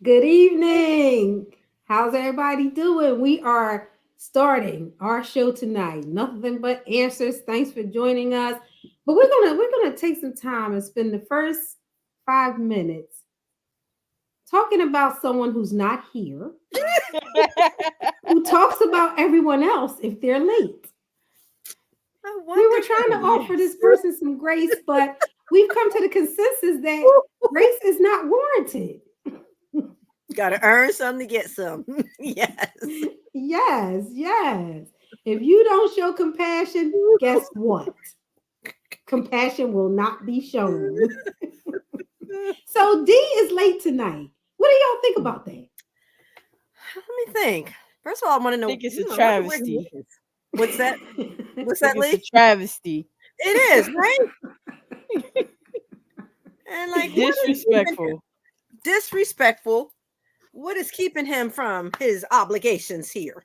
Good evening. How's everybody doing? We are starting our show tonight. Nothing but answers. Thanks for joining us. But we're gonna take some time and spend the first 5 minutes talking about someone who's not here, who talks about everyone else if they're late. We were trying to offer this person some grace, but we've come to the consensus that grace is not warranted. Got to earn some to get some. Yes. Yes. If you don't show compassion, guess what? Compassion will not be shown. So D is late tonight. What do y'all think about that? Let me think. First of all, I want to know. I think it's a travesty. What's that? What's that, Lee? It's a travesty. It is, right? And like disrespectful. Disrespectful. What is keeping him from his obligations here?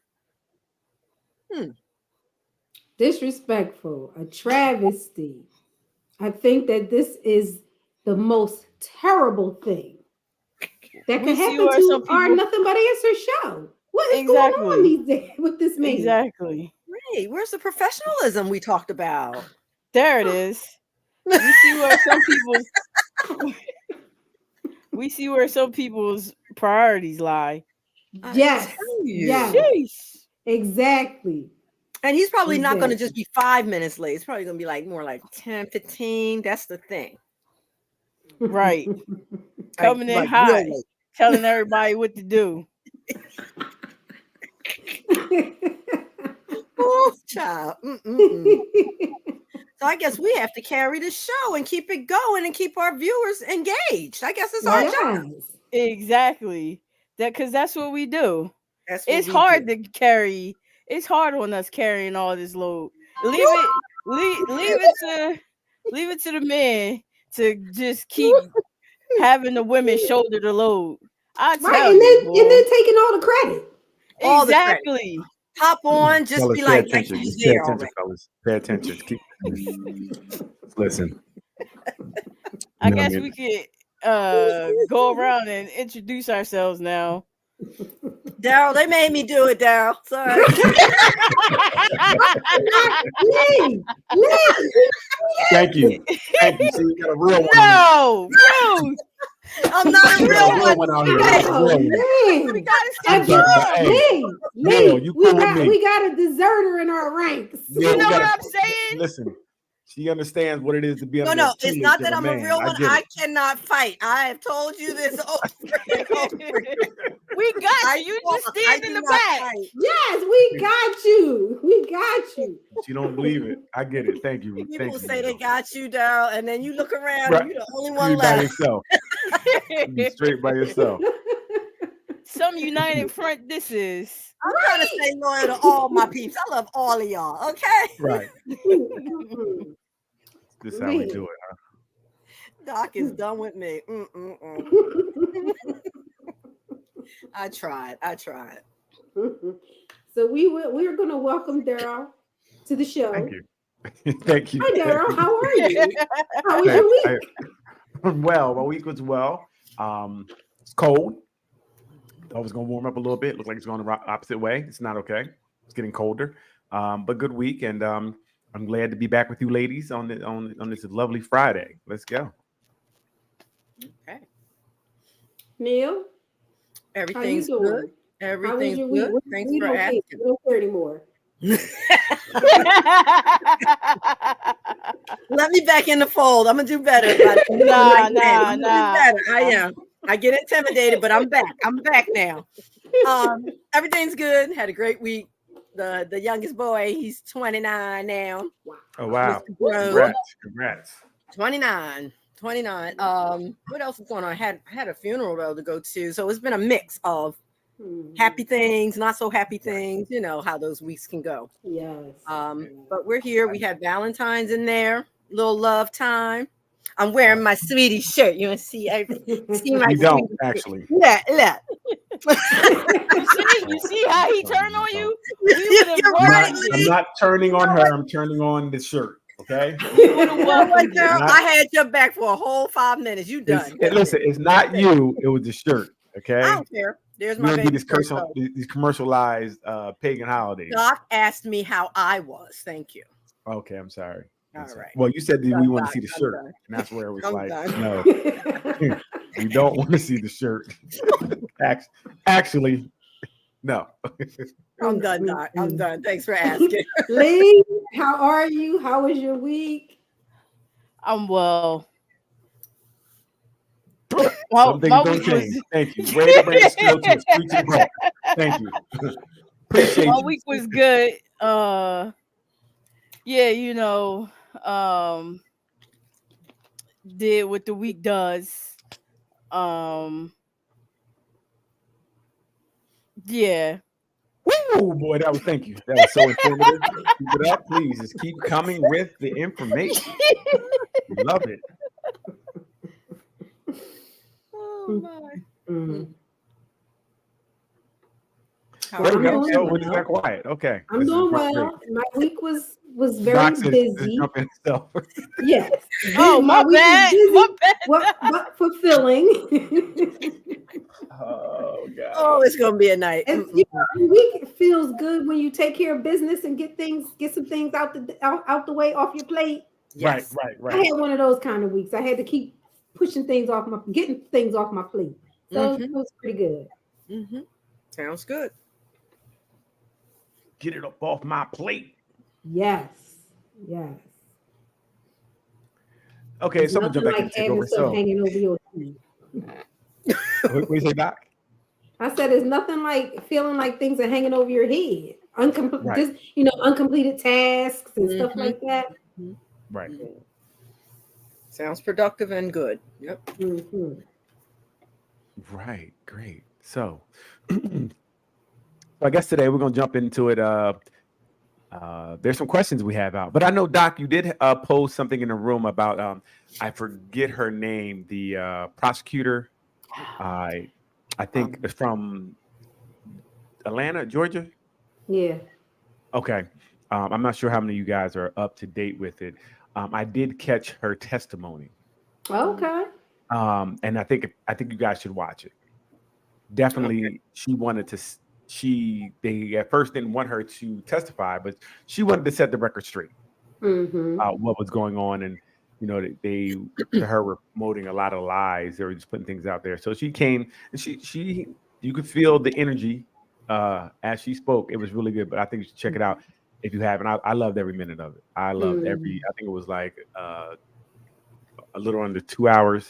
Disrespectful, a travesty. I think that this is the most terrible thing that can happen to our Nothing But Answer show. What is going on these days with this man? Exactly. Right. Where's the professionalism we talked about? There it is. We see where some people's priorities lie. Yes. Exactly. And he's probably not going to just be 5 minutes late. It's probably going to be like more like 10, 15. That's the thing. Right. Coming in hot, telling everybody what to do. Oh, child. So I guess we have to carry the show and keep it going and keep our viewers engaged. I guess it's our job. Exactly. Because that's what we do. It's hard to carry. It's hard on us carrying all this load. Leave it to the men to just keep having the women shoulder the load. And then taking all the credit. Exactly. Hop on, just fellas, be like, pay attention, fellas. Pay attention. Listen. I guess we could go around and introduce ourselves now. Daryl, they made me do it, Daryl. Sorry. Thank you. So you got a real one. No. I'm not a real one out here. We got a deserter in our ranks. You know what I'm saying? Listen, she understands what it is to be a No, it's not that I'm a real one. I cannot fight. I have told you this over and over. We got you. You just stand in the back. Fight. Yes, we got you. She don't believe it. I get it. Thank you. People say they got you, Daryl, and then you look around and you're the only one left. By yourself. You're straight by yourself. Some united front this is. I'm trying to stay loyal to all my peeps. I love all of y'all, okay? Right. This is how we do it, huh? Doc is done with me. I tried. So we're going to welcome Daryl to the show. Thank you. Thank you. Hi, Daryl. How are you? How was your week? Well, my week was well. It's cold. I was going to warm up a little bit. Looks like it's going the opposite way. It's not okay. It's getting colder. But good week, and I'm glad to be back with you ladies on this lovely Friday. Let's go. Okay. Neil? Everything's good. Everything's good. Thanks for asking. We don't care anymore. Let me back in the fold. I'm gonna do better. Nah. I am. I get intimidated, but I'm back. I'm back now. Everything's good. Had a great week. The youngest boy, he's 29 now. Oh wow! Congrats. 29. What else is going on? I had a funeral though to go to, so it's been a mix of happy things, not so happy things. You know how those weeks can go. Yes. But we're here. We had Valentine's in there, little love time. I'm wearing my sweetie shirt. You want to see everything? See my you don't actually. Yeah. You see how he turned on you? I'm not turning on her. I'm turning on the shirt. Okay. I had your back for a whole 5 minutes. You done? Listen, it's not you. It was the shirt. Okay. I don't care. There's We my don't do baby. these commercialized pagan holidays. Doc asked me how I was. Thank you. Okay, I'm sorry. All right. Well, you said that we want to see the I'm shirt, done. and that's where it was I'm like, done. no, we don't want to see the shirt. Actually, no. I'm done, Doc. I'm done. Thanks for asking. Lee, how are you? How was your week? I'm well. Some things don't change. Thank you. Way to bring the skill to a screeching halt. Thank you. Appreciate my you. week was good. Yeah, did what the week does. Yeah. Oh boy, thank you. That was so informative. Keep it up, please. Just keep coming with the information. Love it. Oh my. There we go. doing So well. we're just that quiet. Okay. I'm doing well. Great. My week was very Doc says- busy. jump in himself. Yes. Oh, my week was bad. busy, My bad. but fulfilling. Oh god. Oh, it's gonna be a night. And, a week feels good when you take care of business and get some things out the way off your plate. Yes. I had one of those kind of weeks. I had to keep getting things off my plate. So it was pretty good. Mm-hmm. Sounds good. Get it up off my plate. Yes. Okay, It's someone jump nothing back like and take having over. stuff So, hanging over your head. what do you say, Doc? I said it's nothing like feeling like things are hanging over your head. Right. Just uncompleted tasks and stuff like that. Right. Sounds productive and good. Yep. Mm-hmm. Right. Great. So, I guess today we're gonna jump into it. There's some questions we have out, but I know Doc, you did post something in the room about I forget her name, the prosecutor. I think it's from Atlanta, Georgia. Yeah. Okay. I'm not sure how many of you guys are up to date with it. I did catch her testimony. Okay. And I think you guys should watch it. Definitely, okay. She wanted to. They at first didn't want her to testify, but she wanted to set the record straight. What was going on, and they to her were promoting a lot of lies. They were just putting things out there. So she came, and she you could feel the energy as she spoke. It was really good. But I think you should check it out if you haven't. I loved every minute of it. I loved every. I think it was like a little under 2 hours,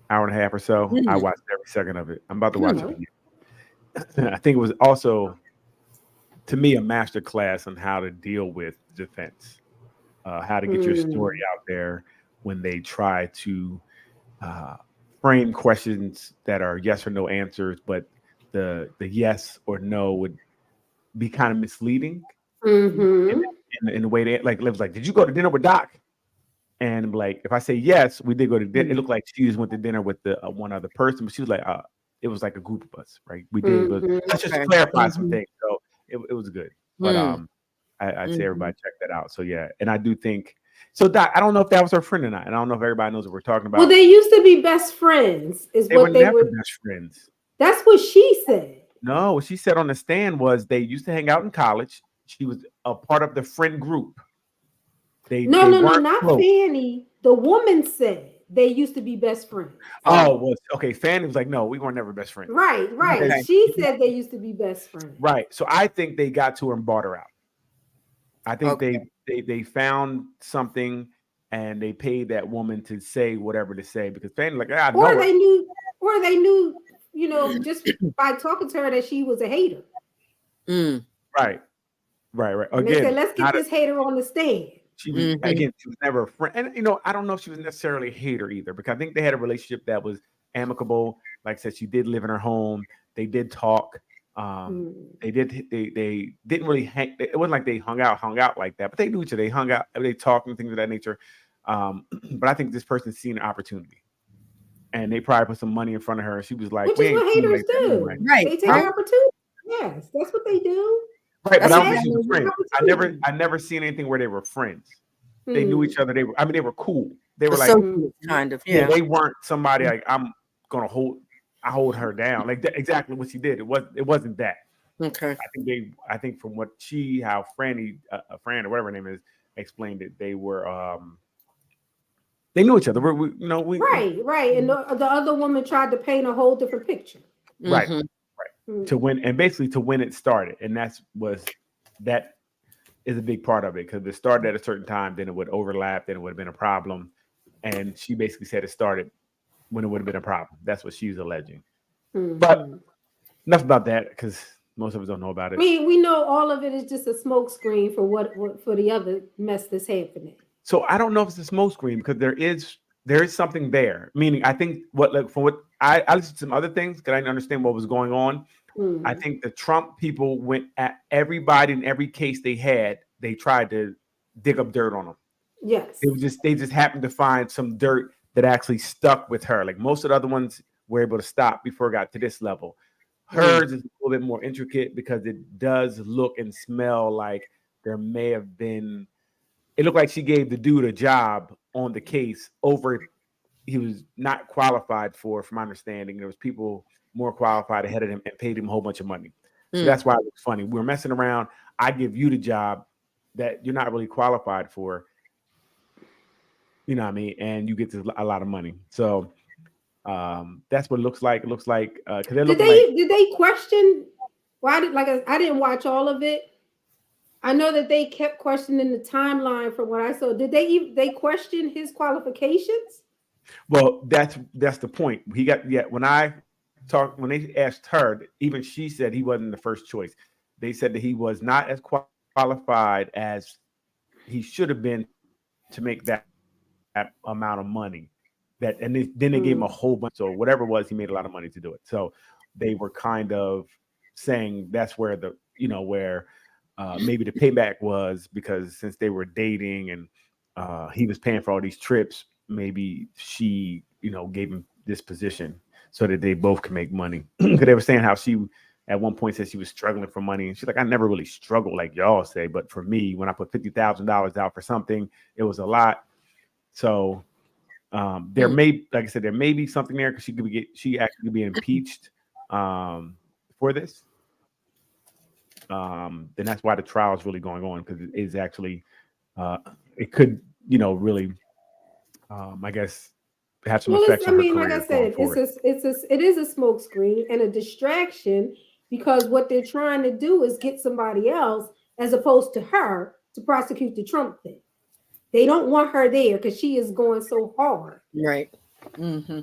hour and a half or so. I watched every second of it. I'm about to watch it again. I think it was also, to me, a master class on how to deal with defense, how to get your story out there when they try to frame questions that are yes or no answers, but the yes or no would be kind of misleading in the way they like lives. Like, did you go to dinner with Doc? And like, if I say yes, we did go to dinner. It looked like she just went to dinner with the one other person, but she was like, it was like a group of us, right? We did, but let's just clarify some things. So it was good. But I'd say everybody check that out. So yeah, and I do think so. Doc, I don't know if that was her friend or not, and I don't know if everybody knows what we're talking about. Well, they used to be best friends. They were best friends. That's what she said. No, what she said on the stand was they used to hang out in college. She was a part of the friend group. No, not close. Fanny. The woman said they used to be best friends. Oh, well, okay. Fanny was like, no, we were never best friends. Right. Okay. She said they used to be best friends. Right. So I think they got to her and bought her out. I think they found something and they paid that woman to say whatever to say because Fanny like, they knew, just by talking to her that she was a hater. Right. Again, and they said, let's get this hater on the stand. She was again, she was never a friend. And I don't know if she was necessarily a hater either, because I think they had a relationship that was amicable. Like I said, she did live in her home. They did talk. They didn't really hang. It wasn't like they hung out like that, but they knew each other. They hung out, they talked and things of that nature. But I think this person's seen an opportunity. And they probably put some money in front of her. She was like, which is what haters do. Anyway. Right. They take opportunity. Yes, that's what they do. Right, but I don't think she was friends. I never seen anything where they were friends. They knew each other. They were cool. They were like kind of, yeah. They weren't somebody like I I hold her down. Like exactly what she did. It wasn't that. Okay. I think from what how Franny, Fran or whatever her name is, explained it, they were they knew each other. We right. And the other woman tried to paint a whole different picture. Right. Mm-hmm. Right. To win, and basically to when it started, and that is a big part of it, because if it started at a certain time, then it would overlap, then it would have been a problem. And she basically said it started when it would have been a problem. That's what she's alleging. Mm-hmm. But enough about that, because most of us don't know about it. We know all of it is just a smoke screen for what for the other mess that's happening. So I don't know if it's a smoke screen, because there is something there. Meaning, I think from what I listened to some other things because I didn't understand what was going on. I think the Trump people went at everybody in every case they had. They tried to dig up dirt on them. Yes. They just happened to find some dirt that actually stuck with her. Like most of the other ones were able to stop before it got to this level. Hers is a little bit more intricate because it does look and smell like there may have been. It looked like she gave the dude a job on the case he was not qualified for, from my understanding. There was people more qualified ahead of him and paid him a whole bunch of money. So that's why it looks funny. We're messing around. I give you the job that you're not really qualified for. You know what I mean? And you get a lot of money. So that's what it looks like. It looks like did they question why I didn't watch all of it. I know that they kept questioning the timeline from what I saw. Did they question his qualifications? Well, that's the point. When they asked her, even she said he wasn't the first choice. They said that he was not as qualified as he should have been to make that amount of money. Then they gave him a whole bunch. So whatever it was, he made a lot of money to do it. So they were kind of saying that's where maybe the payback was, because since they were dating and he was paying for all these trips, maybe she, gave him this position so that they both can make money. Because they were saying how she at one point said she was struggling for money. And she's like, I never really struggled like y'all say. But for me, when I put $50,000 out for something, it was a lot. So there may be something there, because she actually could be impeached for this. Then that's why the trial is really going on, because it is actually it could really I guess have some effects on her career. Like I said, it is a smoke screen and a distraction, because what they're trying to do is get somebody else as opposed to her to prosecute the Trump thing. They don't want her there because she is going so hard. Right. Mm-hmm.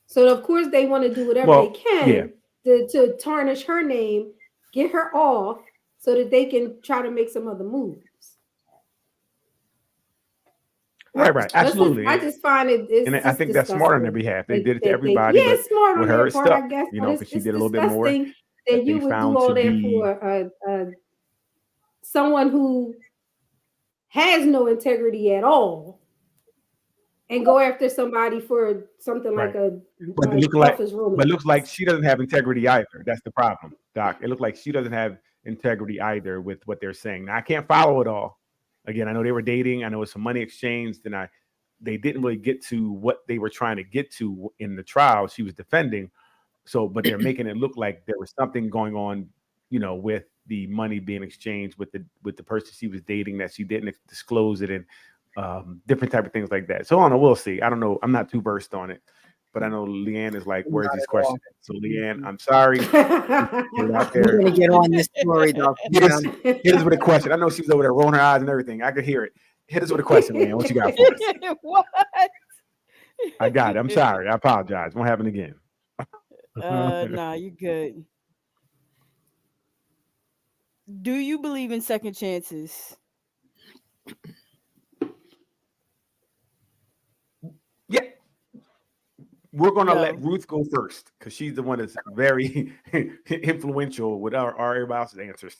So of course they want to do whatever they can to tarnish her name, get her off, so that they can try to make some other moves. Right. Absolutely. I just find it. And I think that's smart on their behalf. They did it to everybody. It's smart on their part, I guess. Because she did a little bit more. That you would do all that for someone who has no integrity at all, and go after somebody for something like but it looks like she doesn't have integrity either. That's the problem, Doc. It looks like she doesn't have integrity either with what they're saying. Now, I can't follow it all. Again, I know they were dating. I know it was some money exchanged, and they didn't really get to what they were trying to get to in the trial she was defending. So, but they're making it look like there was something going on, with the money being exchanged with the person she was dating, that she didn't disclose it, and different type of things like that. So I don't know. We'll see. I don't know. I'm not too versed on it, but I know Leanne is like, where's these questions? So Leanne, I'm sorry. We're gonna get on this story, though. Hit us with a question. I know she was over there rolling her eyes and everything. I could hear it. Hit us with a question, Leanne. What you got for us? What? I got it. I'm sorry. I apologize. Won't happen again. Nah, you're good. Do you believe in second chances? Yeah. We're going to let Ruth go first, because she's the one that's very influential with our everybody else's answers.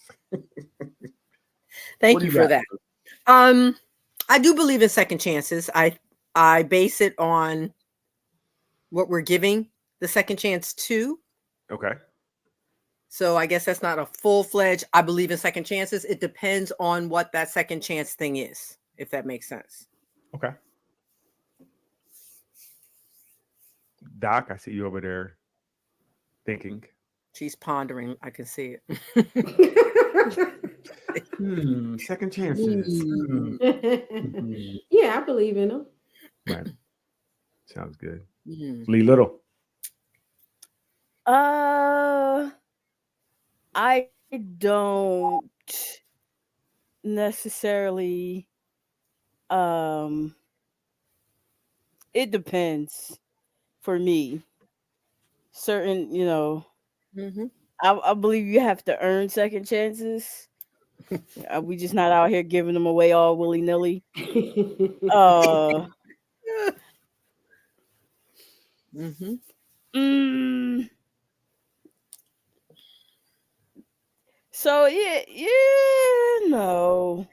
Thank you for that. I do believe in second chances. I base it on what we're giving the second chance to. Okay. So I guess that's not a full-fledged, I believe in second chances. It depends on what that second chance thing is, if that makes sense. Okay. Doc, I see you over there Thinking. She's pondering. I can see it. Second chances. Yeah, I believe in them. Right. Sounds good. Lee Little. I don't necessarily. It depends for me. Certain, I believe you have to earn second chances. We just not out here giving them away all willy nilly. So no.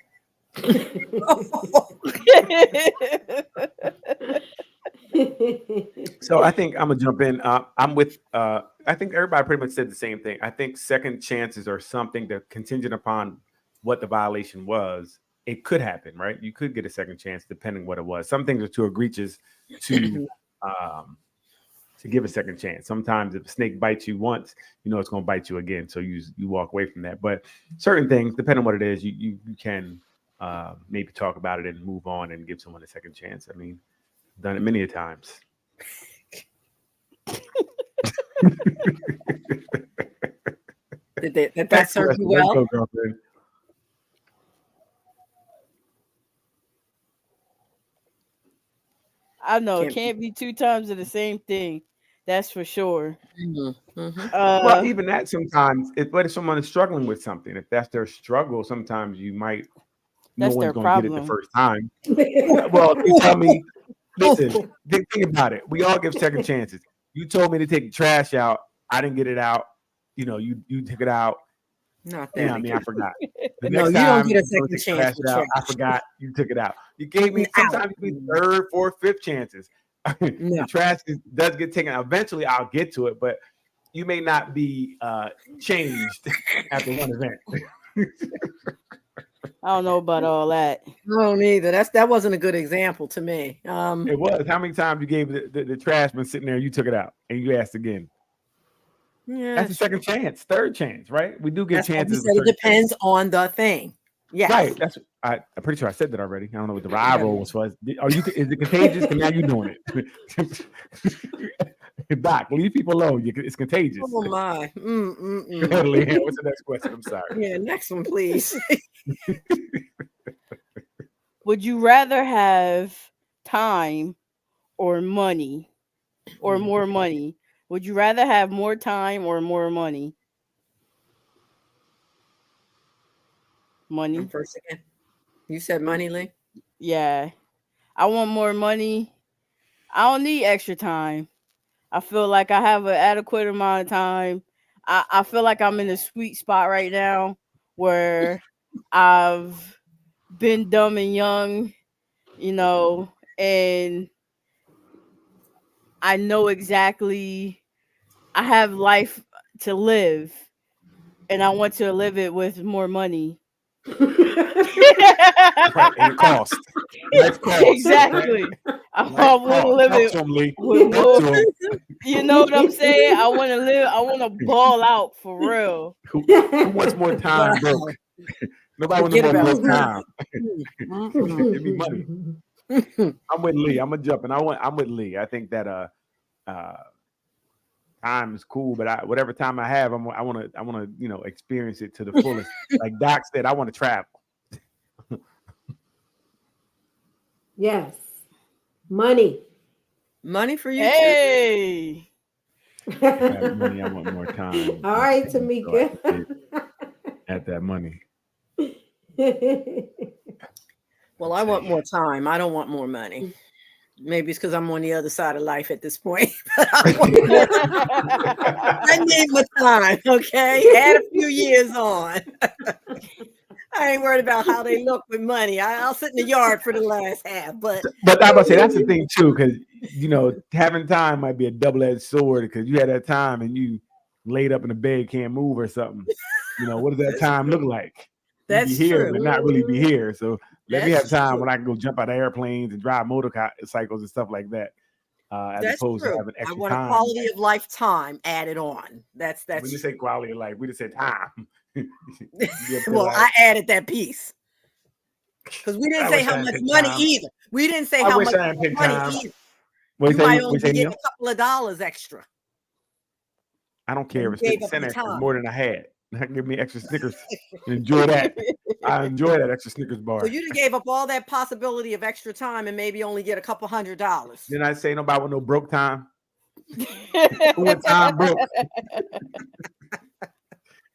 So I think I'm gonna jump in. I'm with. I think everybody pretty much said the same thing. I think second chances are something that contingent upon what the violation was. It could happen, right? You could get a second chance depending what it was. Some things are too egregious to give a second chance. Sometimes if a snake bites you once, it's going to bite you again. So you walk away from that. But certain things, depending on what it is, you can maybe talk about it and move on and give someone a second chance. I mean, I've done it many a times. Did that serve you well? I know it can't be 2 times of the same thing. That's for sure. Well, even that sometimes, if someone is struggling with something, if that's their struggle, sometimes you might. That's no one's their going to get it the first time. Well, you tell me. Listen, think about it. We all give second chances. You told me to take the trash out. I didn't get it out. You took it out. Not that. I forgot. The no, next you time, don't get a second chance. I forgot. You took it out. You gave me sometimes you get third, fourth, fifth chances. The trash does get taken out. Eventually, I'll get to it, but you may not be changed after one event. I don't know about all that. No, neither. That wasn't a good example to me. It was. How many times you gave the trash man sitting there, you took it out, and you asked again? Yeah, that's a second chance, third chance, right? We do get chances. It depends on the thing. Yeah, right. That's I'm pretty sure I said that already. I don't know what the rival was for. Is it contagious? Because now you're doing it. Doc, leave people alone. It's contagious. Oh my. Leanne, what's the next question? I'm sorry. Yeah, next one, please. Would you rather have time or money or more money? Would you rather have more time or more money? Money. First again. You said money, Lee? Yeah. I want more money. I don't need extra time. I feel like I have an adequate amount of time. I feel like I'm in a sweet spot right now where I've been dumb and young, and I know exactly I have life to live, and I want to live it with more money. Right, and it costs. Exactly. I want to live it with more. You know what I'm saying? I want to live. I want to ball out for real. Who wants more time, broke? Nobody wants more time. Give me money. I'm with Lee. I'm with Lee. I think that time is cool, but whatever time I have, I want to experience it to the fullest. Like Doc said, I want to travel. Yes, money for you. Hey, money. I want more time. All right, Tamika. At that money. Well, I want more time. I don't want more money. Maybe it's because I'm on the other side of life at this point. I need my time, okay? Add a few years on. I ain't worried about how they look with money. I'll sit in the yard for the last half. But I'm gonna say that's the thing too, because having time might be a double-edged sword. Because you had that time and you laid up in the bed, can't move or something. What does that time look like? That's be here, true. but not really be here. So let me have time when I can go jump out of airplanes and drive motorcycles and stuff like that. as That's opposed true. to having I extra want a time. quality of life time added on. That's We didn't say quality of life. We just said time. well, I added that piece because we didn't I say wish I how had much picked money time. either. We didn't say I how wish much I had picked money time. either. What You might only say, get Neil? a couple of dollars extra. I don't care You if it's gave 50 up cent the extra. It's time. more than I had. Give me extra Snickers and enjoy that. I enjoy that extra Snickers bar. So you done gave up all that possibility of extra time and maybe only get a couple $100. Didn't I say nobody with no broke time? Who went time broke?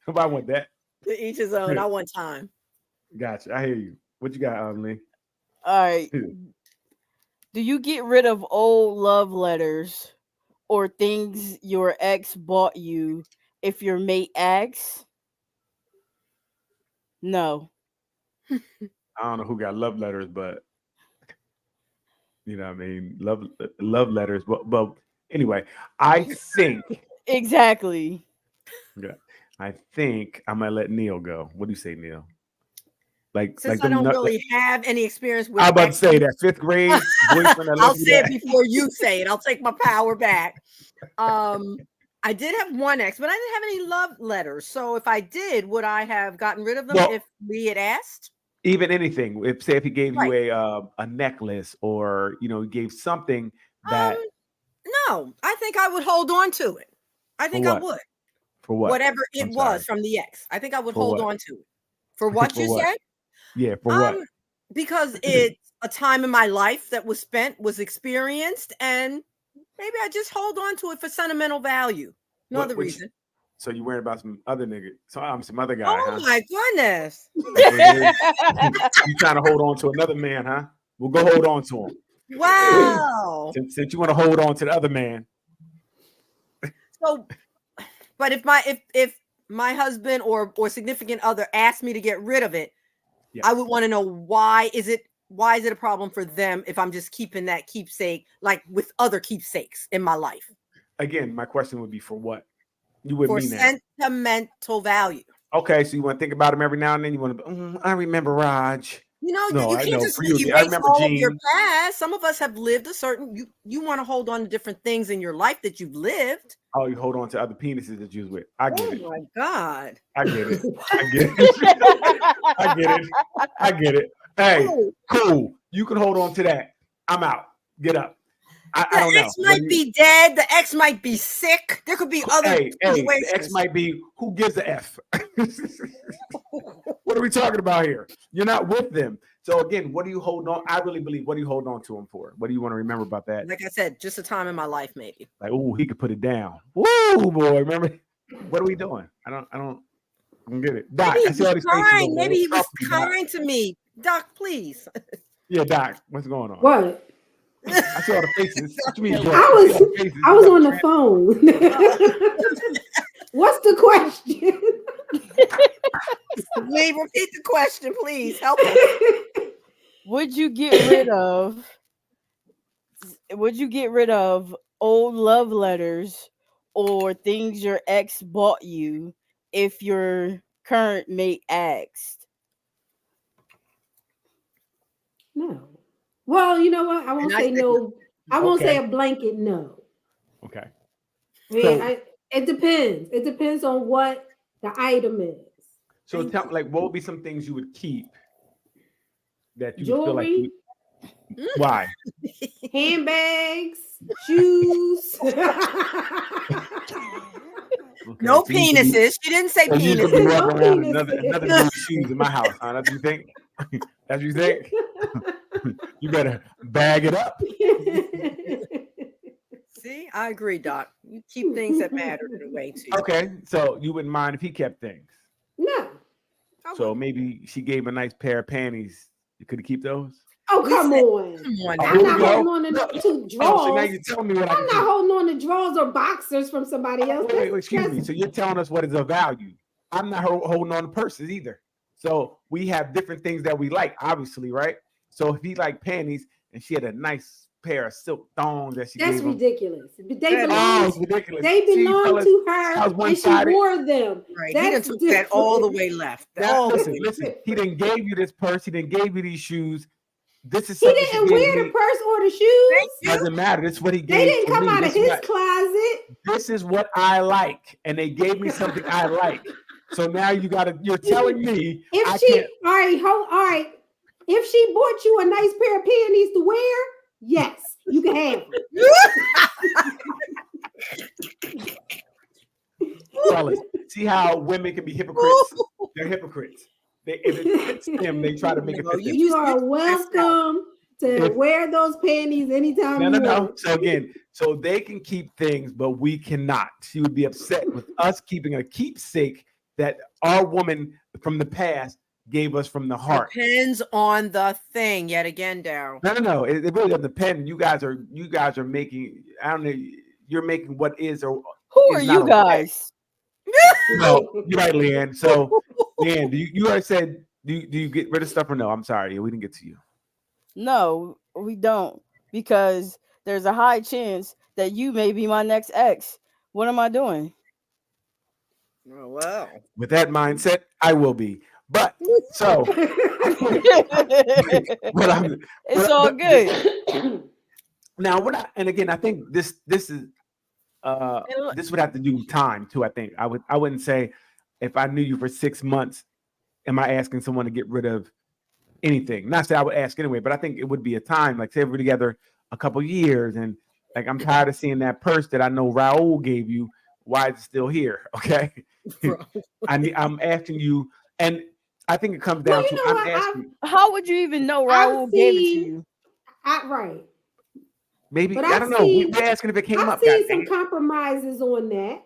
Nobody want that. To each his own. I want time. Gotcha. I hear you. What you got, Lee? All right. Do you get rid of old love letters or things your ex bought you if your mate asks? No. I don't know who got love letters, but you know what I mean? Love letters. But anyway, I think Exactly. I think I'm gonna let Neil go. What do you say, Neil? Since I don't really have any experience with I'm about to exes, say that 5th grade boyfriend. I'll say it before you say it. I'll take my power back. I did have one ex, but I didn't have any love letters. So if I did, would I have gotten rid of them if we had asked? Even anything. If he gave you a necklace or he gave something that no, I think I would hold on to it. I think I would. For what? Whatever it was from the ex. I think I would hold on to it. For what For you what? said? Yeah, for what? Because it's a time in my life that was spent, was experienced, and maybe I just hold on to it for sentimental value. No other reason. So you worried about some other nigga? So I'm some other guy. Oh my goodness! You trying to hold on to another man, huh? Well, go hold on to him. Wow. Since you want to hold on to the other man. So, but if my husband or significant other asked me to get rid of it, I would want to know why is it a problem for them if I'm just keeping that keepsake like with other keepsakes in my life? Again, my question would be for what? You would mean that sentimental value. Okay, so you want to think about him every now and then. You want to. I remember Raj. You can't just erase all of your past. Some of us have lived a certain. You want to hold on to different things in your life that you've lived. Oh, you hold on to other penises that you was with. I get it. Oh my God. I get it. I get it. I get it. I get it. Hey, cool. You can hold on to that. I'm out. Get up. I don't know. The ex might be dead. The ex might be sick. There could be other situations. The ex might be who gives a F. What are we talking about here? You're not with them. So again, what do you hold on? I really believe. What do you hold on to him for? What do you want to remember about that? Like I said, just a time in my life, maybe. Like, he could put it down. Woo, boy! Remember? What are we doing? I don't get it. Doc, maybe I see all these faces. Maybe he was kind to me. Doc, please. Yeah, Doc. What's going on? What? I see all the faces. What you mean, I was on the phone. What's the question? Lee, repeat the question, please. Help us. Would you get rid of old love letters or things your ex bought you if your current mate asked? No. Well, you know what? I won't say no. I won't say a blanket no. Okay. It depends. It depends on what the item is. So tell what would be some things you would keep that you Jewelry? would feel like why? Handbags, shoes. No penises. She didn't say penises. penises. You could be walking around another dude's shoes in my house, huh? That's what you think? That's what you think? You better bag it up. See, I agree, Doc. You keep things that matter in a way too. Okay, so you wouldn't mind if he kept things? No. So maybe she gave a nice pair of panties. You could keep those? Oh, come on. I'm not holding on to drawers. So now you're telling me what I'm not holding on to drawers or boxers from somebody else. Wait, excuse me. So you're telling us what is of value. I'm not holding on to purses either. So we have different things that we like, obviously, right? So if he liked panties and she had a nice pair of silk thongs that she gave him. Ridiculous. Ridiculous. They belong to her and she wore them. Right. He done took that all the way left. Listen. He didn't gave you this purse. He didn't gave you these shoes. this is He something she didn't gave wear me. the purse or the shoes. Thank you. Doesn't matter. This is what he gave. They didn't to come me. out of This is his what- closet. This is what I like, and they gave me something I like. So now you're telling me If I she, can't. all right. If she bought you a nice pair of panties to wear, yes, you can have them. Fellas, see how women can be hypocrites? They're hypocrites. If it fits them, they try to make it No, fit them. You are switch welcome to If- wear those panties anytime you No. want. So again, so they can keep things, but we cannot. She would be upset with us keeping a keepsake that our woman from the past gave us from the heart. Depends on the thing. Yet again, Daryl. No. It really doesn't depend. You guys are making. I don't know. You're making what is or Who are It's you not okay. guys? no. You're right, Leanne. So Leanne, you already said do you get rid of stuff or no? I'm sorry, we didn't get to you. No, we don't, because there's a high chance that you may be my next ex. What am I doing? Oh, wow. With that mindset, I will be. But so what I'm It's all good. now what I, and again I think this is this would have to do time too. I think I wouldn't say if I knew you for 6 months, am I asking someone to get rid of anything? Not say I would ask anyway, but I think it would be a time, like say we're together a couple years and like I'm tired of seeing that purse that I know Raul gave you. Why is it still here? Okay. I'm asking you, and I think it comes down Well, to you know I'm what? asking How would you even know Raul gave it to you? Right. maybe But I I've don't know. seen- We're asking if it came I've up. seen God some dang it. compromises on that,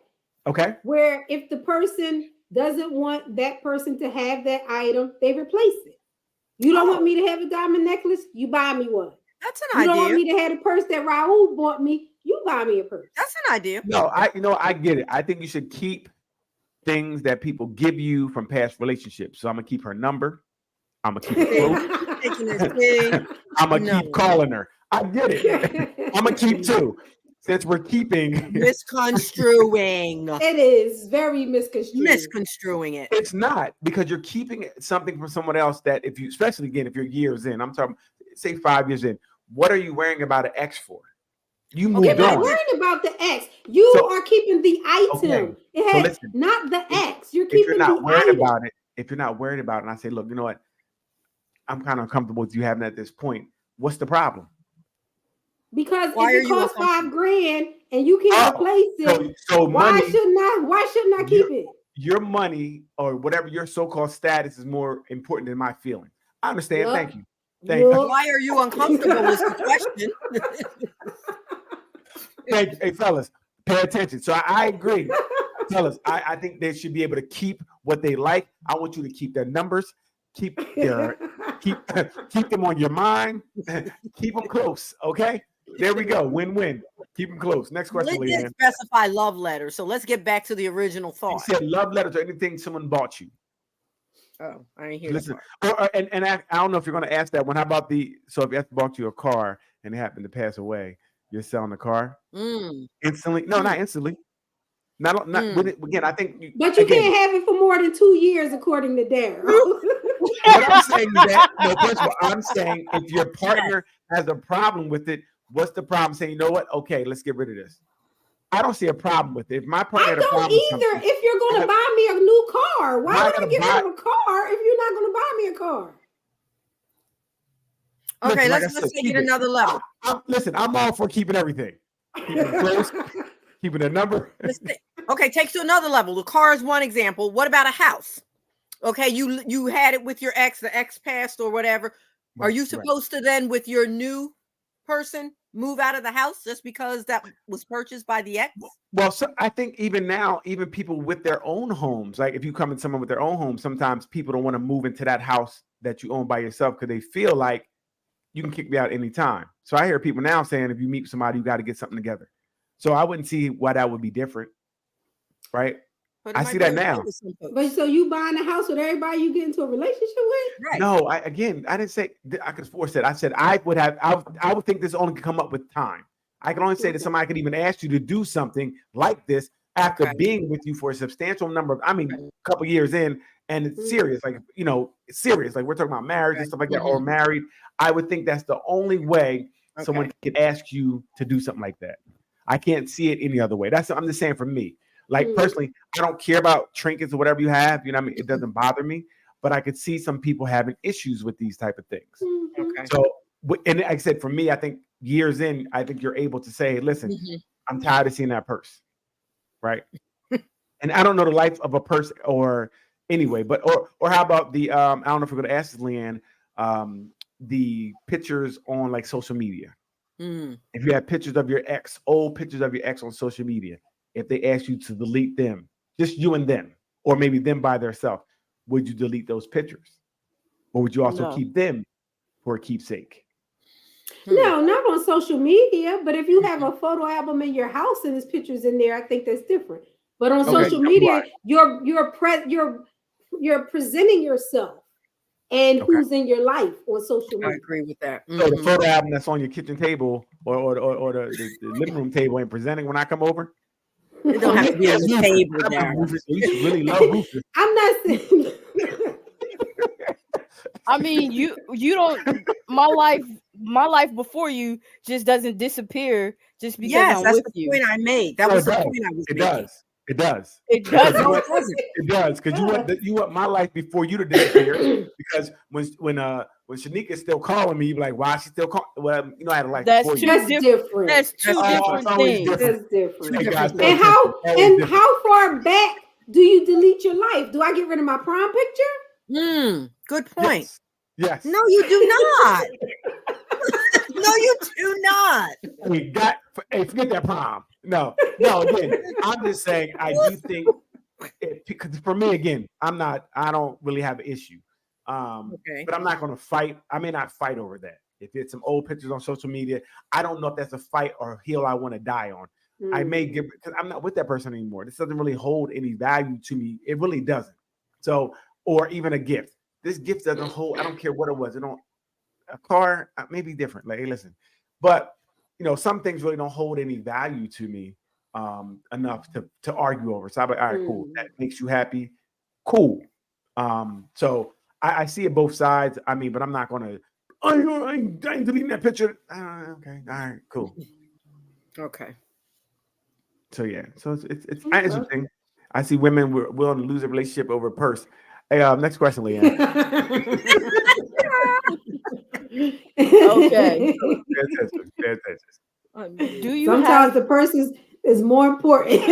Okay. where if the person doesn't want that person to have that item, they replace it. You don't want me to have a diamond necklace? You buy me one. That's You an don't want idea. me to have a purse that Raul bought me? You buy me a purse. That's an idea. No, I get it. I think you should keep things that people give you from past relationships. So I'm gonna keep her number. I'm gonna keep it close. Taking this thing. I'm gonna No. keep calling her. I get it. I'm gonna keep two. Since we're keeping, Misconstruing. It is very misconstrued. Misconstruing it. it's not because you're keeping something from someone else that if you, especially again, if you're years in, I'm talking, say 5 years in, what are you worrying about an ex for? You You're moved not on. worried about the X. You So- are keeping the item. Okay. It So has listen, not the X. You're If you're keeping not the worried item. about it, and I say, look, you know what? I'm kind of uncomfortable with you having it at this point. What's the problem? Because Why if are it you costs uncomfortable? $5,000 and you can't Oh, replace it, So why money, shouldn't I keep it? your money or whatever your so-called status is more important than my feelings. I understand. Yup. Thank you. Thank you. Yup. Why are you uncomfortable is the question. Thank you. Hey, fellas, pay attention. So I agree. Fellas, I think they should be able to keep what they like. I want you to keep their numbers, keep keep them on your mind, keep them close. Okay, there we go. Win-win. Keep them close. Next question, It did Leanne. specify love letters, so let's get back to the original You thought. said love letters or anything someone bought you. Oh, I didn't hear Listen, that part. and I don't know if you're going to ask that one. How about so if you bought you a car and they happen to pass away, you're selling the car instantly? No, not instantly. Not again. I think. But you again, can't have it for more than 2 years, according to Daryl. What I'm saying is that no, first of all, I'm saying if your partner has a problem with it, what's the problem? Saying, you know what? Okay, let's get rid of this. I don't see a problem with it. If my partner I had a don't problem with either. something, If you're going to buy me a new car, why Why would I gotta get buy- rid of a car if you're not going to buy me a car? Okay, listen, like I let's said, take keep it another level. Listen, I'm all for keeping everything. Keeping it close, keeping a number. Okay, take to another level. The car is one example. What about a house? Okay, you had it with your ex, the ex passed or whatever. Are you supposed to then, with your new person, move out of the house just because that was purchased by the ex? Well, so I think even now, even people with their own homes, like if you come in someone with their own home, sometimes people don't want to move into that house that you own by yourself because they feel like you can kick me out anytime. So I hear people now saying if you meet somebody, you got to get something together. So I wouldn't see why that would be different, right? But it I might see be that okay now. with some folks. But so you buying a house with everybody you get into a relationship with? Right. No, I didn't say I could force it. I said I would think this only could come up with time. I can only say that somebody could even ask you to do something like this after Okay. being with you for a substantial number of, a couple years in, and it's serious, like, it's serious. Like we're talking about marriage and stuff like that, or married. I would think that's the only way someone can ask you to do something like that. I can't see it any other way. I'm just saying for me. Like personally, I don't care about trinkets or whatever you have. You know what I mean? It doesn't bother me, but I could see some people having issues with these type of things. Okay. So, and like I said, for me, I think years in, I think you're able to say, listen, I'm tired of seeing that purse. Right. And I don't know the life of a person or anyway, but, or how about the, I don't know if we're going to ask this, Leanne, the pictures on like social media. If you have pictures of your ex, old pictures of your ex on social media, if they ask you to delete them, just you and them, or maybe them by themselves, would you delete those pictures? Or would you also keep them for a keepsake? No, not on social media. But if you have a photo album in your house and there's pictures in there, I think that's different. But on social media, you're presenting yourself and who's in your life on social media. I agree with that. So the photo album that's on your kitchen table or the living room table ain't presenting when I come over. It don't have to be on the table there. You should really love Rufus. I'm not saying. I mean, you don't. My life before you just doesn't disappear just because I'm that's with the you. point I made. That was the point I was making. It does. It does. No, it doesn't. It does, because you want my life before you to disappear. Because when Shanika's still calling me, you be like, why is she still calling? Well, I had a life That's before you. That's different. That's two different things. That's different. Hey, guys, And how far back do you delete your life? Do I get rid of my prom picture? Good point. Yes. No, you do not. No, you do not. Hey, forget that prom. No. Again, I'm just saying. I do think because for me, again, I don't really have an issue. But I'm not going to fight. I may not fight over that. If it's some old pictures on social media, I don't know if that's a fight or a hill I want to die on. I may give because I'm not with that person anymore. This doesn't really hold any value to me. It really doesn't. So, or even a gift. This gift doesn't hold. I don't care what it was. A car may be different. Like, hey, listen, but some things really don't hold any value to me enough to argue over. So I'm like, all right, cool. That makes you happy. Cool. So I see it both sides. I mean, but I'm not gonna. I ain't deleting that picture. Okay. All right. Cool. Okay. So yeah. So it's interesting. I see women were willing to lose a relationship over a purse. Hey, next question, Leanne. Okay. Pay attention. Do you Sometimes the purse is more important.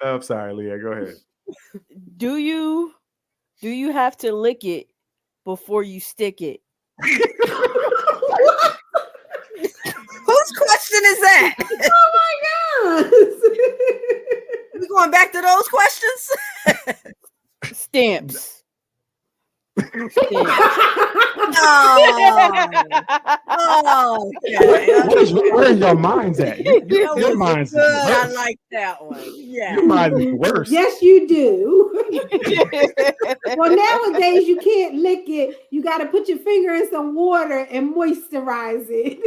I'm sorry, Leah. Go ahead. Do you have to lick it before you stick it? Whose question is that? Oh my gosh. We going back to those questions? Stamps. Oh, okay. Where are your minds at? Your mind's good. I like that one. Yeah. Your mind is worse. Yes, you do. Well, nowadays you can't lick it. You got to put your finger in some water and moisturize it.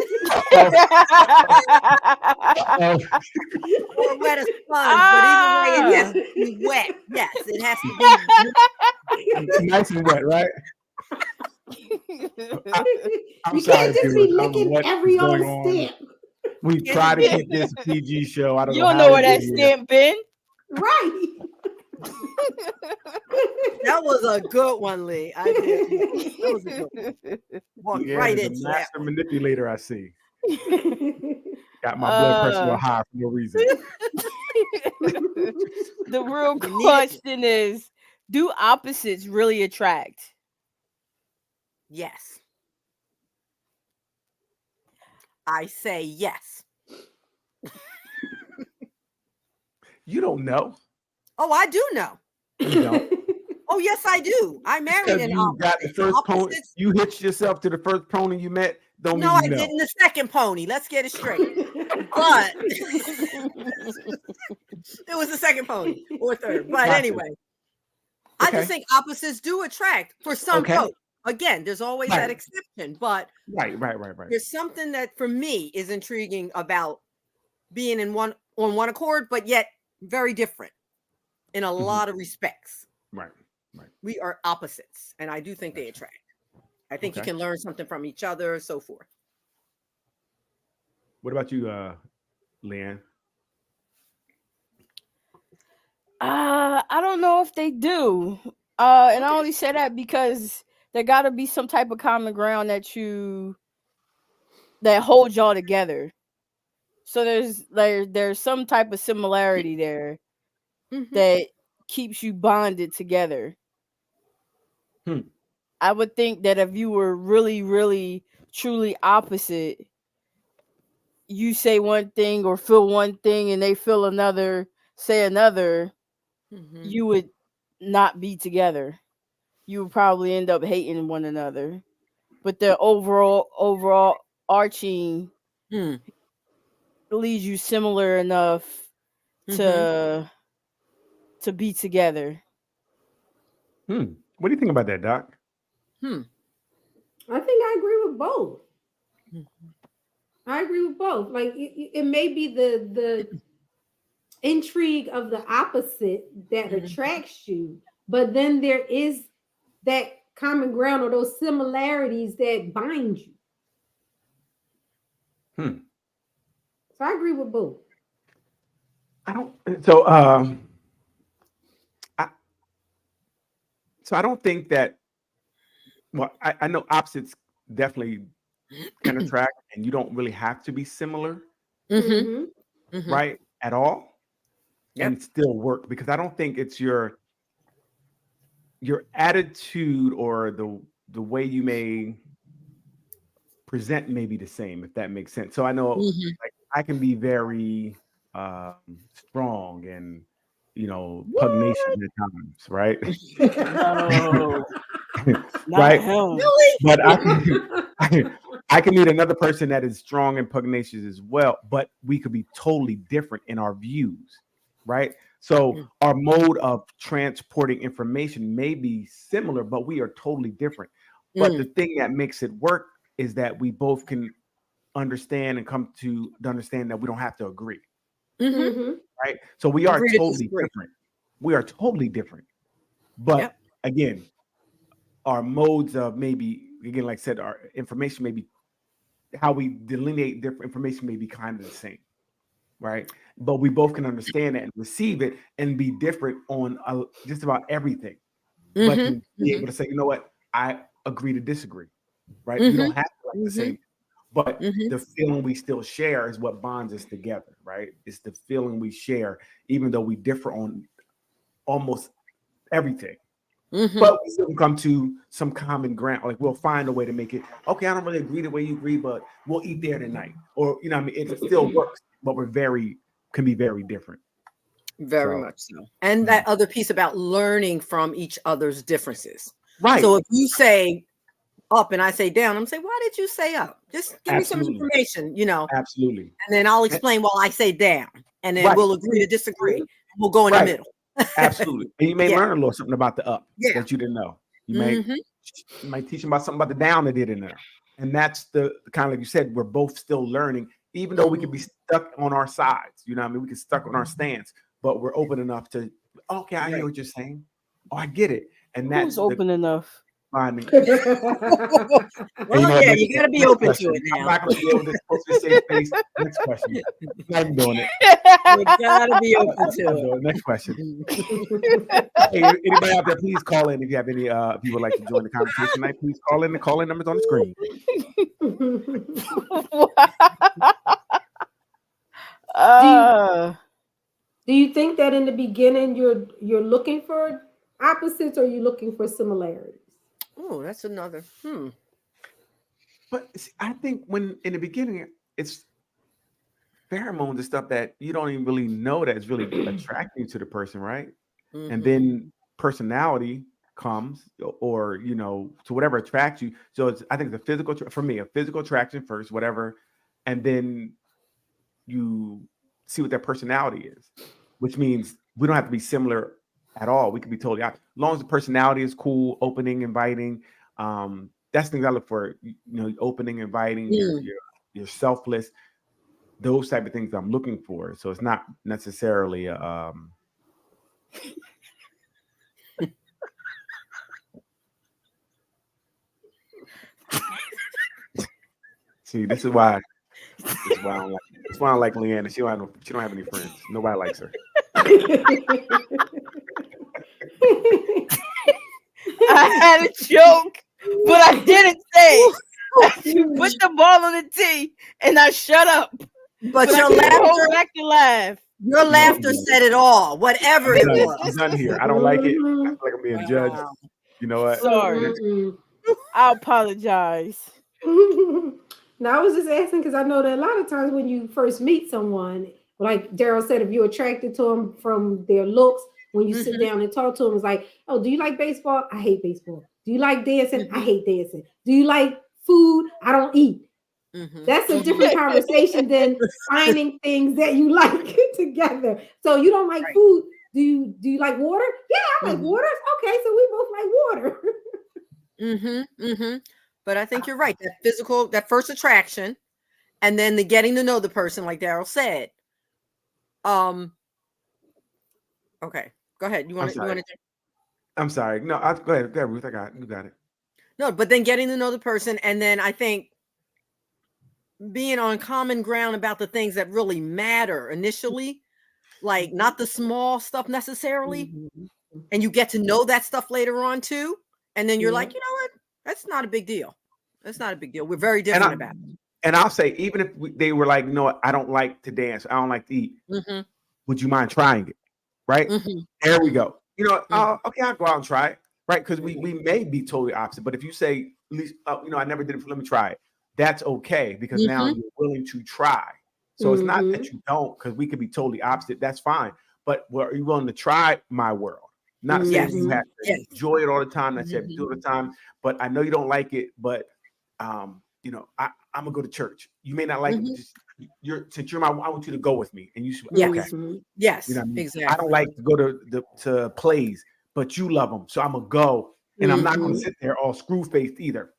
Or wet as sponge, but either way, it has to be wet. Yes, it has to be nice and wet, right? You can't just be licking every old stamp. We try to keep this a PG show. I don't you know. don't know where that stamp been. Right. That was a good one, Lee. I did. That was a good one. Walked right into that. Master manipulator, I see. Got my blood pressure high for no reason. The real question is, do opposites really attract? Yes. I say yes. You don't know. Oh, I do know. You don't. Oh, yes, I do. I married an you got the first pony. You hitched yourself to the first pony you met. Don't no, mean I know. didn't. The second pony. Let's get it straight. But it was the second pony or third. But anyway, I just think opposites do attract for some folks. Again, there's always that exception, but right. There's something that for me is intriguing about being on one accord, but yet very different in a lot of respects. Right. We are opposites, and I do think they attract. I think you can learn something from each other, so forth. What about you, Leanne? I don't know if they do. And I only say that because there got to be some type of common ground that holds y'all together. So there's some type of similarity there that keeps you bonded together. I would think that if you were really, really, truly opposite, you say one thing or feel one thing and they feel another, say another, you would not be together. You would probably end up hating one another. But the overall arching leaves you similar enough to be together. What do you think about that, Doc? I think I agree with both. I agree with both. Like it may be the intrigue of the opposite that attracts you, but then there is that common ground or those similarities that bind you. So I agree with both. I don't. So I don't think that. Well, I know opposites definitely can attract, and you don't really have to be similar, right, at all, and still work. Because I don't think it's your attitude or the way you may present may be the same, if that makes sense. So I know like, I can be very strong and pugnacious at times, right? No. Right? Really? But I can meet another person that is strong and pugnacious as well, but we could be totally different in our views, right? So our mode of transporting information may be similar, but we are totally different. But the thing that makes it work is that we both can understand and come to understand that we don't have to agree. Right? So we are totally different. We are totally different. But again, our modes of maybe, again, like I said, our information may be, how we delineate different information may be kind of the same, right? But we both can understand it and receive it and be different on just about everything. But can be able to say, you know what, I agree to disagree, right? We don't have to like the same, but the feeling we still share is what bonds us together, right? It's the feeling we share, even though we differ on almost everything. But we still come to some common ground. Like we'll find a way to make it, okay, I don't really agree the way you agree, but we'll eat there tonight. Or, you know what I mean? It still works, but can be very different. Very much so. And that other piece about learning from each other's differences. Right. So if you say up and I say down, I'm saying, why did you say up? Just give me some information, Absolutely. And then I'll explain while I say down. And then we'll agree to disagree. We'll go in the middle. Absolutely. And you may learn a little something about the up that you didn't know. You might teach them about something about the down that they didn't know. And that's the kind of, like you said, we're both still learning, even though we could be stuck on our sides. You know what I mean? We can stuck on our stance, but we're open enough to, okay, I hear what you're saying. Oh, I get it. And that's open enough. Finding. Well, you got to be open to it now. I'm not going to be able to say face. Next question. I'm not doing it. You got to be open to it. Next question. Hey, anybody out there, please call in if you have any. If you would like to join the conversation tonight, please call in. The call-in number's on the screen. Do you think that in the beginning you're looking for opposites, or are you looking for similarities? Oh, that's another. But see, I think when in the beginning, it's pheromones and stuff that you don't even really know that is really attracting to the person, right? And then personality comes, or to whatever attracts you. So I think the physical, for me, a physical attraction first, whatever, and then you see what their personality is, which means we don't have to be similar at all. We could be totally opposite. As long as the personality is cool, opening, inviting. That's things I look for. Opening, inviting. You're selfless. those type of things I'm looking for. So it's not necessarily see, this is why I don't like. That's why I don't like Leanna. She don't have any friends. Nobody likes her. I had a joke, but I didn't say it. You put the ball on the tee, and I shut up. But I your couldn't hold laughter, back to laugh. your laughter said it all. Whatever it I'm was. done here. I don't like it. I feel like I'm being judged. Wow. You know what? Sorry. I apologize. Now I was just asking because I know that a lot of times when you first meet someone, like Daryl said, if you're attracted to them from their looks, when you sit down and talk to them, it's like, oh, do you like baseball? I hate baseball. Do you like dancing? I hate dancing. Do you like food? I don't eat. That's a different conversation than finding things that you like together. So you don't like food. Do you like water? Yeah, I like water. Okay, so we both like water. But I think you're right. That physical, that first attraction, and then the getting to know the person, like Daryl said. Okay, go ahead. You want to? I'm sorry. No, go ahead. Go ahead, Ruth. You got it. No, but then getting to know the person, and then I think being on common ground about the things that really matter initially, like not the small stuff necessarily, and you get to know that stuff later on too, and then you're like, you know what? That's not a big deal. That's not a big deal. We're very different about it. And I'll say, even if they were like, you know what, I don't like to dance, I don't like to eat. Would you mind trying it? Right? There we go. You know, okay, I'll go out and try it. Right? Because we may be totally opposite. But if you say, at least, you know, I never did it, let me try it. That's okay, because now you're willing to try. So it's not that you don't, because we could be totally opposite. That's fine. But are you willing to try my world? Not saying you have to enjoy it all the time. That's you have to do it all the time. But I know you don't like it. But you know, I'm gonna go to church. You may not like it. Just, since you're I want you to go with me. And you should. Okay. Yes. You know what I mean? Exactly. I don't like to go to plays, but you love them, so I'm gonna go. And I'm not gonna sit there all screw faced either.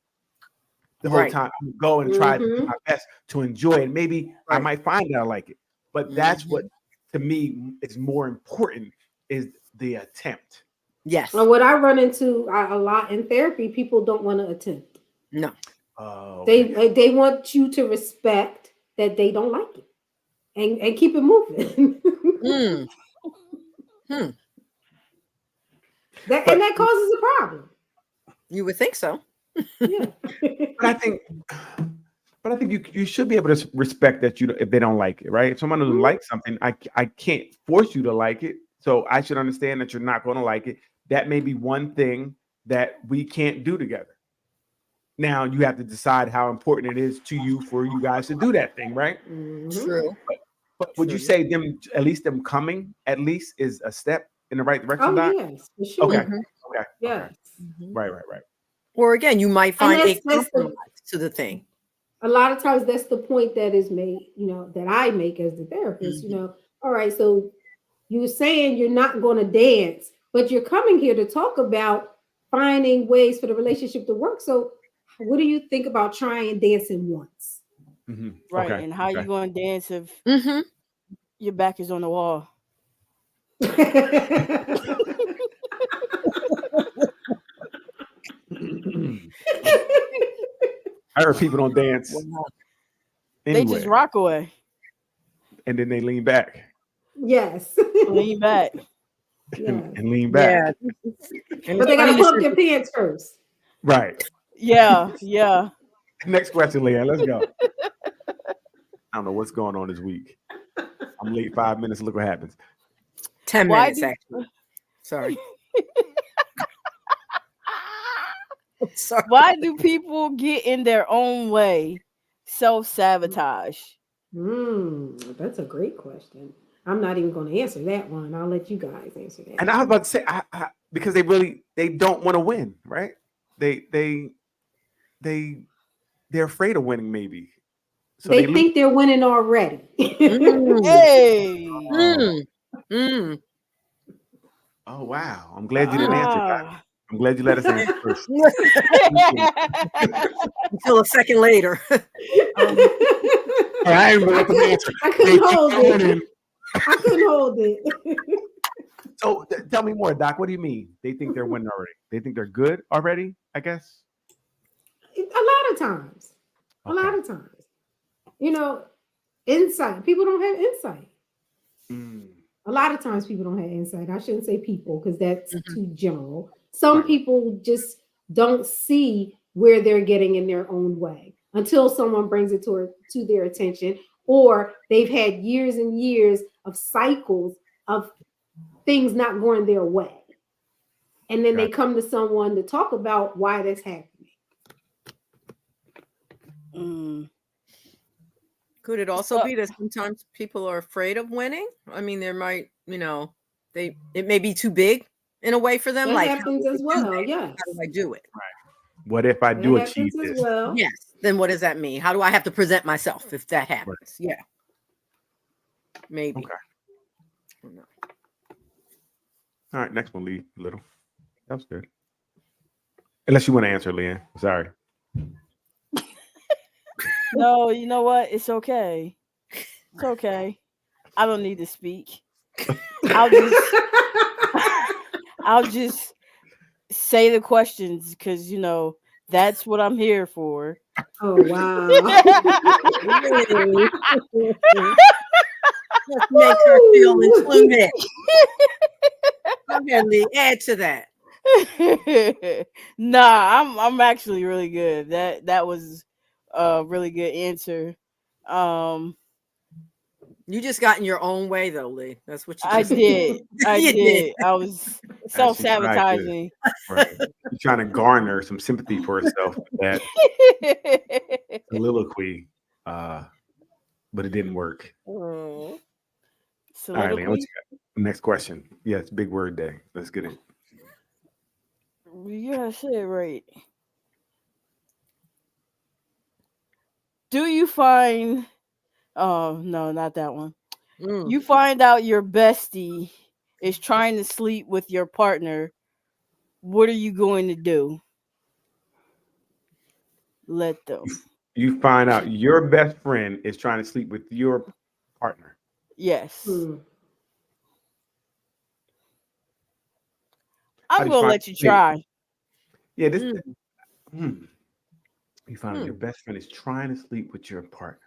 The whole time, I'm gonna go and try to do my best to enjoy it. Maybe I might find that I like it. But that's what, to me, is more important, is the attempt. Yes. Well, what I run into a lot in therapy, people don't want to attempt. No. Oh, they want you to respect that they don't like it and keep it moving. And that causes a problem. You would think so. Yeah. But I think you should be able to respect that if they don't like it, right? If someone doesn't like something, I can't force you to like it. So I should understand that you're not going to like it. That may be one thing that we can't do together. Now you have to decide how important it is to you for you guys to do that thing, right? True. But would you say them coming is a step in the right direction? Oh, yes, for sure. Okay. Yes. Right. Or again, you might find a compromise to the thing. A lot of times that's the point that is made, you know, that I make as the therapist, you know. All right, so you're saying you're not going to dance, but you're coming here to talk about finding ways for the relationship to work. So what do you think about trying dancing once? Right. Okay. And how you going to dance if your back is on the wall? I heard people don't dance. They just rock away. And then they lean back. Yes. Lean back. And lean back. Yeah. But they got to pump their pants first. Right. Yeah. Next question, Leanne. Let's go. I don't know what's going on this week. I'm late 5 minutes. Look what happens. 10 minutes, actually. Sorry. Sorry. Why do people get in their own way? Self-sabotage. That's a great question. I'm not even going to answer that one. I'll let you guys answer that. And I was about to say, because they don't want to win, right? They're afraid of winning, maybe. So they think they're winning already. Hey. Oh wow! I'm glad you didn't answer that. I'm glad you let us answer first. Until a second later. I ain't even let them answer. I couldn't hold They it. in. I couldn't hold it. So tell me more, Doc. What do you mean? They think they're winning already? They think they're good already, I guess? A lot of times. A lot of times. You know, insight. People don't have insight. A lot of times people don't have insight. I shouldn't say people because that's too general. Some people just don't see where they're getting in their own way until someone brings it to their attention, or they've had years and years of cycles of things not going their way. And then they come to someone to talk about why that's happening. Could it also be that sometimes people are afraid of winning? I mean, there might, it may be too big in a way for them. That like happens as well. Yes. How do I do it? Right. What if I do achieve as this? well. Yes. Then what does that mean? How do I have to present myself if that happens? Right. Yeah. Maybe. Okay. All right, next one, Lee Little. That was good. Unless you want to answer, Leanne. Sorry. No, you know what? It's okay. It's okay. I don't need to speak. I'll just say the questions because that's what I'm here for. Oh wow. Let's make her feel included. Go ahead, Lee. Add to that. Nah, I'm actually really good. That was a really good answer. You just got in your own way though, Lee. That's what you I just did. I You did. I was self-sabotaging. Right. You're trying to garner some sympathy for herself with that soliloquy, but it didn't work. Soliloquy? All right, Leanne, what you got? Next question. Yeah, it's big word day. Let's get it. You gotta say it right. Do you find no, not that one. You find out your bestie is trying to sleep with your partner. What are you going to do? Let them. You find out your best friend is trying to sleep with your partner. Yes. I'm gonna let you try. Yeah, this. You find out your best friend is trying to sleep with your partner.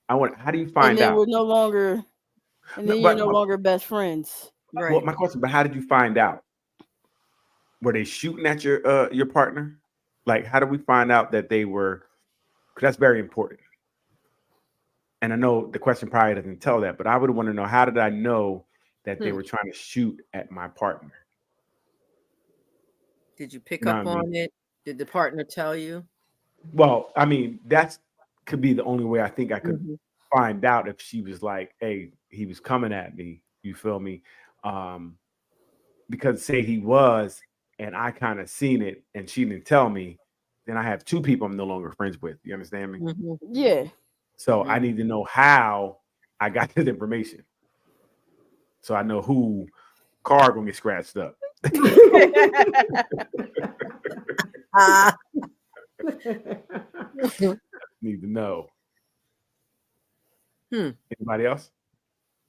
How do you find out? We're no longer, and then you're no longer best friends. Right. Well, my question, but how did you find out? Were they shooting at your partner? Like, how do we find out that they were? Because that's very important. And I know the question probably doesn't tell that, but I would want to know, how did I know that they were trying to shoot at my partner? Did you pick up on it? Did the partner tell you? Well, I mean, that could be the only way I think I could find out, if she was like, hey, he was coming at me. You feel me? Because say he was, and I kind of seen it and she didn't tell me, then I have two people I'm no longer friends with. You understand me? Yeah. So I need to know how I got this information, so I know who car gonna get scratched up. Need to know. Anybody else?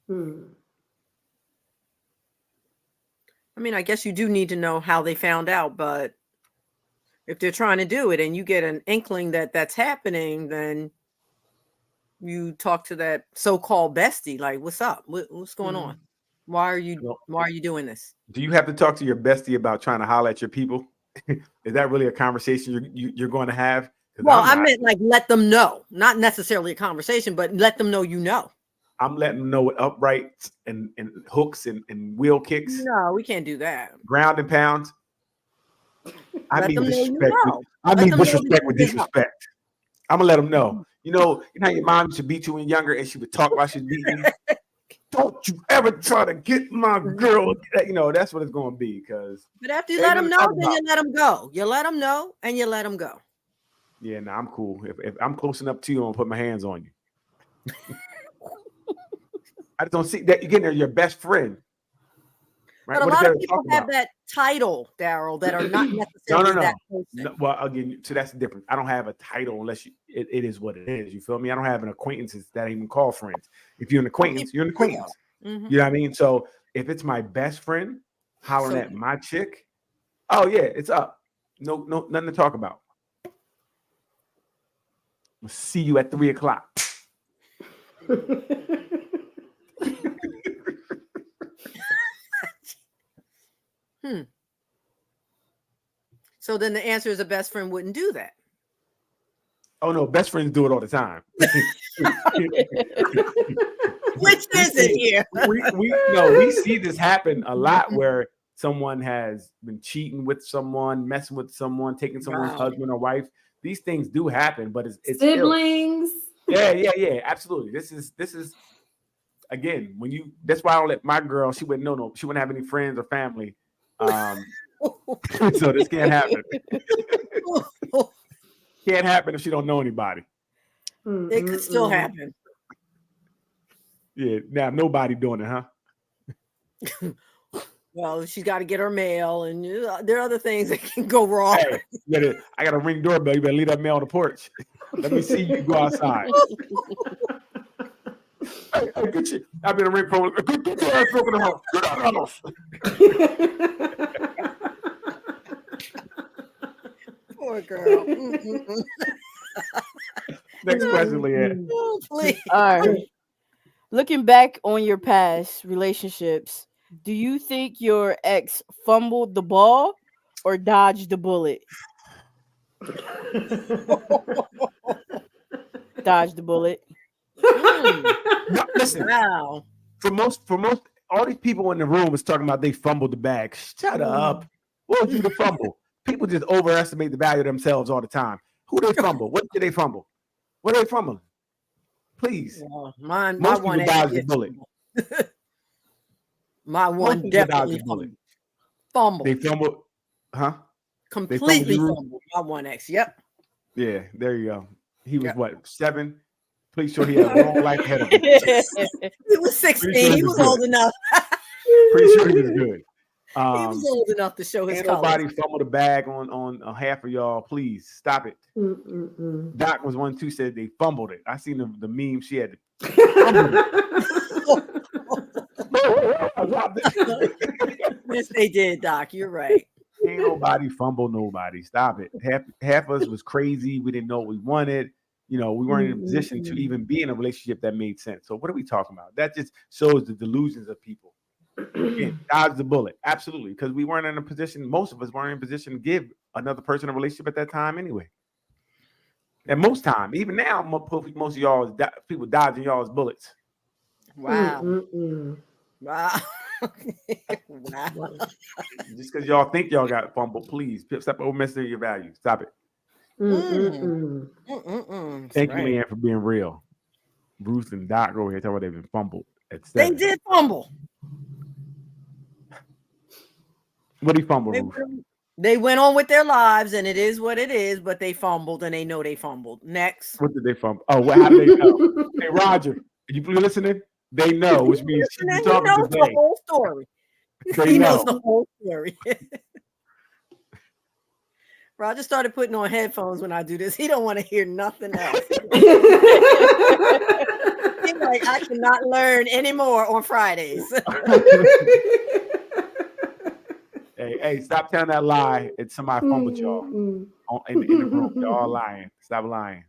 I mean, I guess you do need to know how they found out, but if they're trying to do it and you get an inkling that that's happening, then you talk to that so-called bestie, like, what's up? What's going on? Why are you doing this? Do you have to talk to your bestie about trying to holler at your people? Is that really a conversation you're going to have? Well, I meant like let them know, not necessarily a conversation, but let them know you know. I'm letting them know with uprights and hooks and wheel kicks. No, we can't do that. Ground and pound. I mean disrespect. I mean disrespect with disrespect. I'm gonna let them know. You know how your mom used to beat you when younger, and she would talk about she's beating you. Don't you ever try to get my girl. You know that's what it's gonna be. But after you let them know, then you let them go. You let them know, and you let them go. Yeah, no, I'm cool. If I'm close enough to you, I'm gonna put my hands on you. I just don't see that you're getting there, your best friend. Right? But a What is lot there of to people talk have about? that title, Daryl, that are not No, necessarily no, no. that person. No, well, again, so that's the difference. I don't have a title unless it is what it is. You feel me? I don't have an acquaintances that I even call friends. If you're an acquaintance, you're an acquaintance. Mhm. You know what I mean? So if it's my best friend hollering So- at my chick, oh yeah, it's up. No, nothing to talk about. We'll see you at 3:00. So then the answer is a best friend wouldn't do that. Oh no, best friends do it all the time. Which is it here? we see this happen a lot where someone has been cheating with someone, messing with someone, taking someone's Wow. husband or wife. These things do happen, but it's still, Siblings. yeah, absolutely. This is again when you. That's why I don't let my girl. She wouldn't know. No, she wouldn't have any friends or family. So this can't happen. Can't happen if she don't know anybody. It could still happen. Yeah, now nobody doing it, huh? Well, she's got to get her mail, and there are other things that can go wrong. Hey, I got a ring doorbell. You better leave that mail on the porch. Let me see you go outside. Hey, get you. I've been a ring phone. Get your ass over the house. Get out of the house. Poor girl. Next question, Leanne. Oh, please. All right. Looking back on your past relationships, do you think your ex fumbled the ball or dodged the bullet? Dodged the bullet. No, listen, Wow. for most, all these people in the room is talking about they fumbled the bag. Shut up. What would you to fumble? People just overestimate the value of themselves all the time. Who they fumble? What did they fumble? What are they fumbling? Please. Well, my Most one people dodge the ex- bullet. My Most one people dodge definitely the bullet. fumbled. They fumbled, huh? Completely fumbled you? fumbled. My one ex. Yep. Yeah, there you go. He was Yep. what, 7? Pretty sure he had a long life ahead of him. He was 16. Pretty sure He he was was old good. enough. Pretty sure he was good. He was old enough to show his Ain't colors. nobody fumble the bag on half of y'all. Please stop it. Doc was one too said they fumbled it. I seen the meme. She had Yes, they did, Doc. You're right. Ain't nobody fumble nobody. Stop it. Half of us was crazy. We didn't know what we wanted. You know, we weren't in a position to even be in a relationship that made sense. So what are we talking about? That just shows the delusions of people. Again, dodge the bullet. Absolutely. Because we weren't in a position, most of us weren't in a position to give another person a relationship at that time anyway. And most time, even now, most of y'all is people dodging y'all's bullets. Wow. Wow. Wow. Just because y'all think y'all got fumbled, please stop over messing your value. Stop it. Thank you, Leanne, for being real. Bruce and Doc over here talking about they've been fumbled at 7. They did fumble. What do you fumble, Ruth? They went on with their lives, and it is what it is, but they fumbled, and they know they fumbled. Next. What did they fumble? Oh, how do they know? Hey, Roger, you listening? They know, which means she's He talking knows today. the whole story. They He know. knows the whole story. Roger started putting on headphones when I do this. He don't want to hear nothing else. He's like, I cannot learn anymore on Fridays. Hey, stop telling that lie. It's somebody fumbled y'all in the room. Y'all all lying. Stop lying.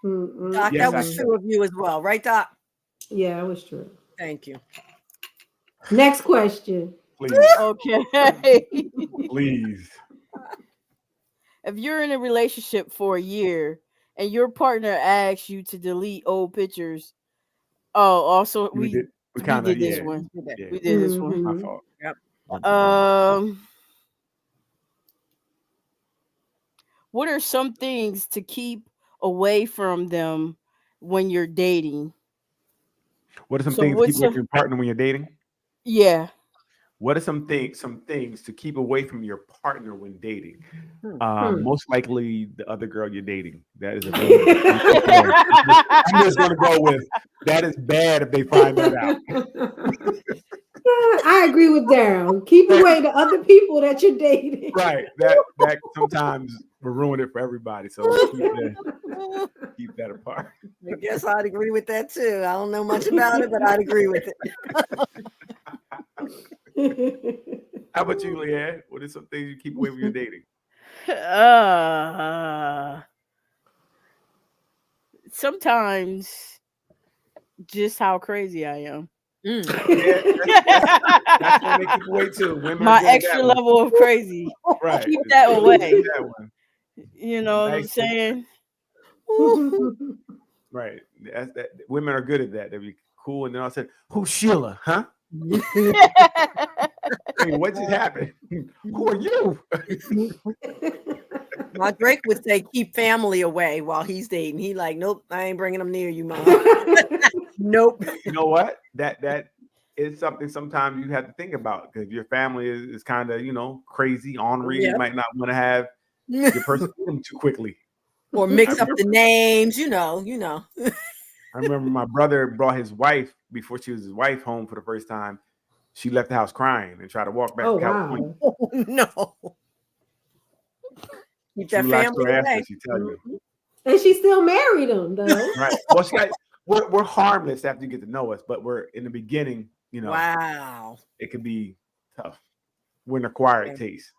Doc, Yes, that was I- true of you as well, right, Doc? Yeah, it was true. Thank you. Next question. Please, Okay. please. If you're in a relationship for a year and your partner asks you to delete old pictures, also we did this one. Yeah. We did this one. My fault. Yep. What are some things to keep away from them when you're dating? What are some So things to what's keep away from your partner when you're dating? Yeah. What are some things to keep away from your partner when dating? Most likely the other girl you're dating. That is a I'm just gonna go with that is bad if they find that out. I agree with Daryl. Keep away the other people that you're dating. Right. That sometimes will ruin it for everybody. So keep that apart. I guess I'd agree with that too. I don't know much about it, but I'd agree with it. How about you, Leanne? What are some things you keep away from your dating? Sometimes just how crazy I am. Mm. That's what they keep away too. Women My are good at extra that one. level of crazy. Right. Keep that away. That one. You know what I'm Nice. saying? Right. Women are good at that. They be cool, and then I said, "Who's Sheila? Huh? Hey, what just happened? Who are you?" My Drake would say, "Keep family away" while he's dating. He like, "Nope, I ain't bringing them near you, mom." Nope. You know what? That is something sometimes you have to think about, because your family is kind of, crazy, ornery. Yeah. You might not want to have your person too quickly. Or mix up the names, you know. I remember my brother brought his wife, before she was his wife, home for the first time. She left the house crying and tried to walk back Oh, to California. wow. Oh, no. Keep that True life family story away. after, she tell you. And she still married him, though. Right. Well, we're harmless after you get to know us, but we're in the beginning, Wow. it could be tough. We're an acquired Okay. taste.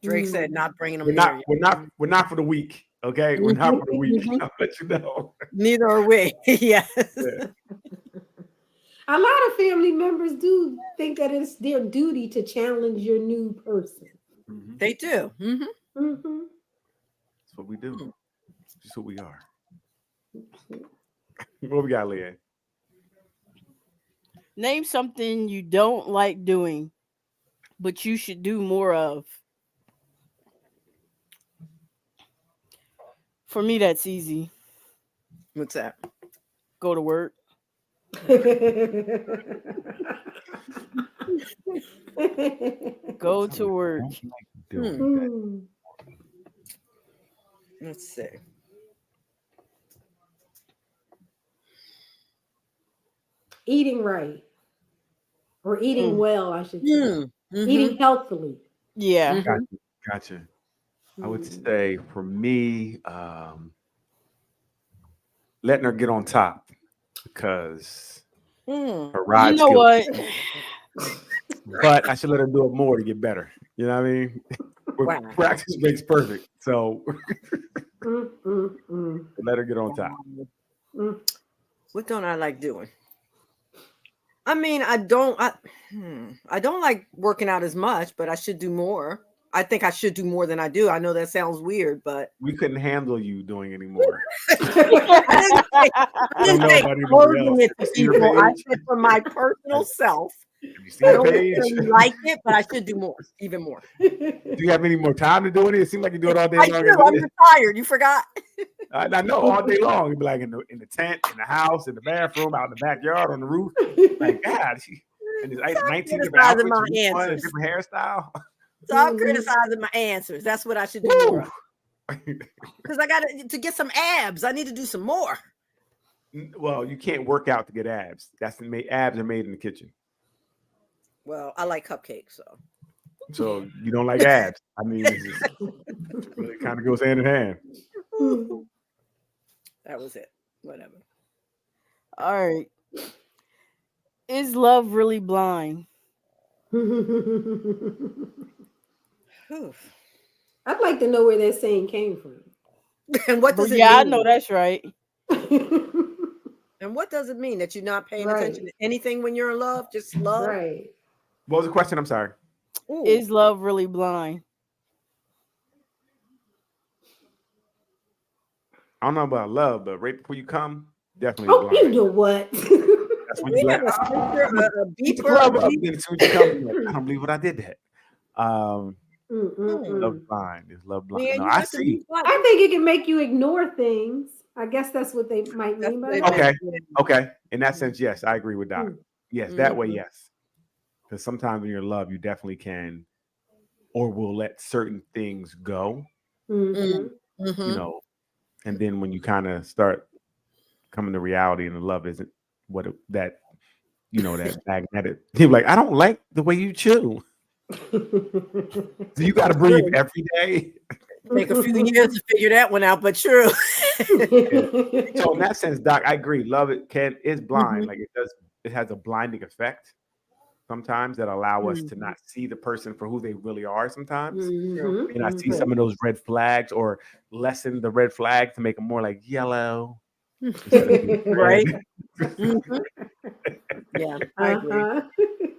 Drake said, "Not bringing them We're near not you." we're not for the weak. Okay, we're not for the weak. Mhm. I'll let you know. Neither are we. Yes. Yeah. A lot of family members do think that it's their duty to challenge your new person. Mhm. They do. Mhm. Mm-hmm. That's what we do. That's who we are. What we got, Leanne? Name something you don't like doing, but you should do more of. For me, that's easy. What's that? Go to work. Go to work. Mm. Let's see. Eating right. Or eating well, I should say. Mm. Mhm. Eating healthily. Yeah. Mhm. Gotcha. I would say for me, letting her get on top, because Mm. her You ride's know what? But I should let her do it more to get better. You know what I mean? Wow. Practice makes perfect. So Mm. let her get on top. What don't I like doing? I mean, I don't like working out as much, but I should do more. I think I should do more than I do. I know that sounds weird, but We couldn't handle you doing any more. I didn't know say about anybody closing else. it to See your people. I page? said for my personal self. Have you seen I the don't page? necessarily like it, but I should do more, even more. Do you have any more time to do it? It seems like you do it all day I long. do. I'm retired. You forgot. I know, all day long. You'd be like in the tent, in the house, in the bathroom, out in the backyard, on the roof. Like, God, and there's 19 different criticizing outfits, my each one a answers. different hairstyle. So I'm criticizing my answers. That's what I should do more. Because I got to get some abs. I need to do some more. Well, you can't work out to get abs. Abs are made in the kitchen. Well, I like cupcakes, So you don't like abs. I mean, it kind of goes hand in hand. That was it. Whatever. All right. Is love really blind? I'd like to know where that saying came from. And what does it mean? Yeah, I know that's right. And what does it mean? That you're not paying attention to anything when you're in love? Just love? Right. What was the question? I'm sorry. Ooh. Is love really blind? I don't know about love, but right before you come, definitely. Oh, you know what? That's when you We have like, a scripture, a keep the beeper. club up. Then as soon as you come, you're like, I don't believe what I did that. Love blind is love blind. Yeah, No, you I have to see. be blind. I think it can make you ignore things. I guess that's what they might mean by that. Okay. In that sense, yes, I agree with Doc. Yes, that way, Mhm. yes. Because sometimes when you're in love, you definitely can or will let certain things go, Mhm. and then when you kind of start coming to reality and the love isn't that that magnetic. He's like, I don't like the way you chew. So you got to breathe every day. Take a few years to figure that one out, but true. So in that sense, Doc, I agree. Love it is blind. Mhm. Like it has a blinding effect sometimes that allow us to not see the person for who they really are sometimes. Mhm. And I see some of those red flags or lessen the red flags to make them more like yellow. instead of being Right. red. Mhm. Yeah, I agree. Uh-huh.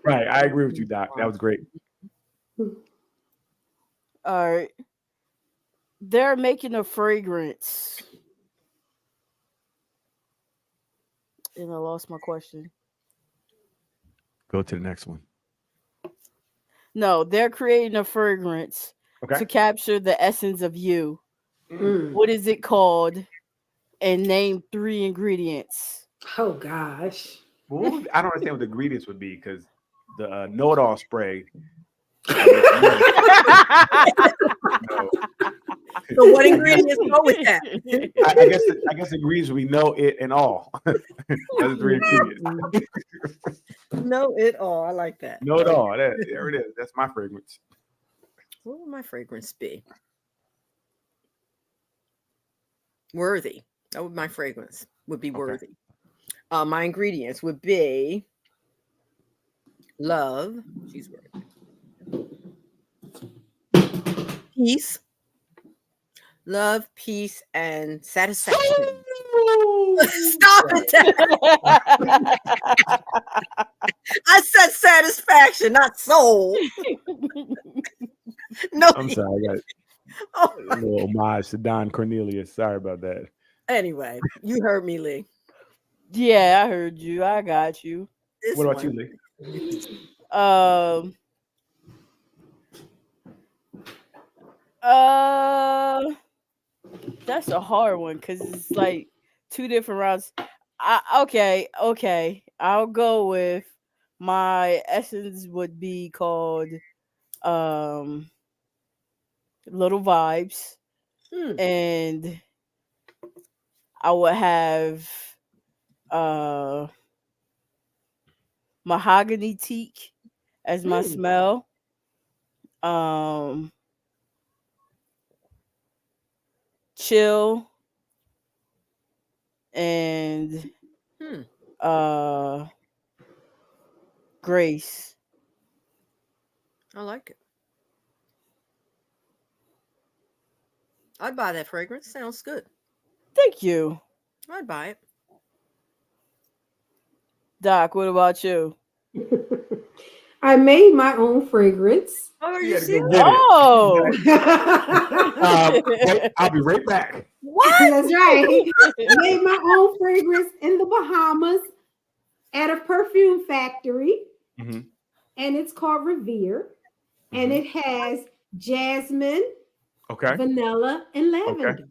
Right. I agree with you, Doc. That was great. All right. They're making a fragrance. And I lost my question. Go to the next one. No, they're creating a fragrance Okay. to capture the essence of you. Mm. What is it called? And name 3 ingredients. Oh gosh. Well, I don't understand what the ingredients would be because the know-it-all spray. No. So what ingredients go with that? I guess ingredients we know it and all. Those are 3 ingredients. Know it all. I like that. Know it all. There it is. That's my fragrance. What would my fragrance be? Worthy. That would my fragrance would be Okay. worthy. My ingredients would be love. She's worthy. Peace. Love, peace, and satisfaction. Stop it. I said satisfaction, not soul. No. I'm sorry. I got Oh, a little homage to Don Cornelius. Sorry about that. anyway, you heard me, Lee. Yeah, I heard you. I got you. This What about one. you, Lee? That's a hard one because it's like 2 different routes. Okay. I'll go with my essence would be called Little Vibes, and I would have mahogany teak as my smell. Chill and grace. I like it. I'd buy that fragrance. Sounds good. Thank you. I'd buy it. Doc, what about you? I made my own fragrance. Oh, are You you had to go serious? get it. Oh, Wait, I'll be right back. What? That's right. Made my own fragrance in the Bahamas at a perfume factory, Mhm. and it's called Revere, and it has jasmine, Okay. vanilla, and lavender.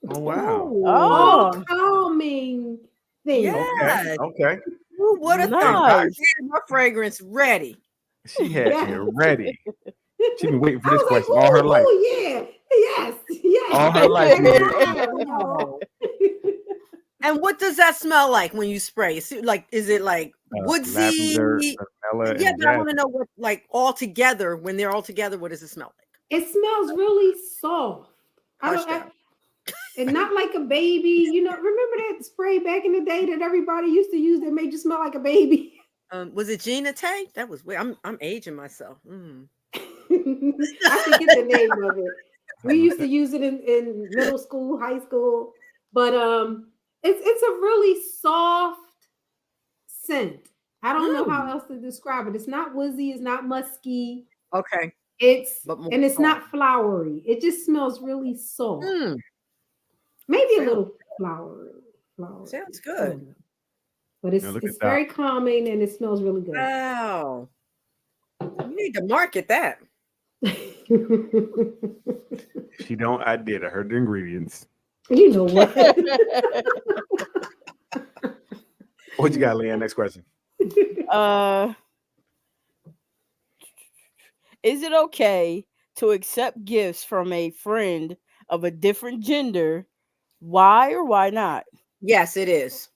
Oh wow. All Oh. calming things. Yeah. Okay. Ooh, what a Nice. thought. My fragrance ready. She had Yeah. it ready. She's been waiting for I this was like, question all her life. "Ooh, yeah, yes. All her life. Check it out, And what does that smell like when you spray? Is it like woodsy? Lavender, vanilla, Yeah, and but I want to jasmine. know what, like, all together, when they're all together, what does it smell like? It smells really soft. Hushed up. And not like a baby. You know, remember that spray back in the day that everybody used to use that made you smell like a baby? Was it Gina Tay? That was weird. I'm aging myself. I forget the name of it. We used to use it in middle school, high school, but it's a really soft scent. I don't know how else to describe it. It's not woodsy, it's not musky. Okay. It's But more and it's soft. not flowery. It just smells really soft. Maybe a little flowery. Sounds good. But it's Now look it's at that. very calming and it smells really good. Wow. You need to market that. If she don't, I did. I heard the ingredients. You know what? What you got, Leanne? Next question. Is it okay to accept gifts from a friend of a different gender? Why or why not? Yes, it is.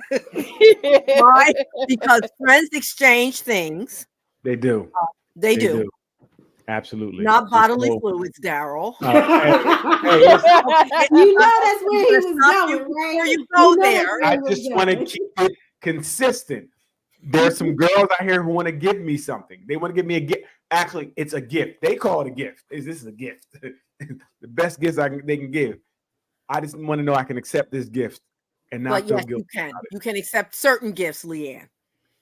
Why? Because friends exchange things. They do. They do. Absolutely. Not bodily So, fluids, Daryl. hey, listen, You know that's where he was Stop you going, right? before you go know there. that's where I he was just want to going. keep it consistent. There's some girls out here who want to give me something. They want to give me a gift. Actually, it's a gift. They call it a gift. This is a gift. The best gifts they can give. I just want to know I can accept this gift and not But feel yes, guilty. you can. You can accept certain gifts, Leanne.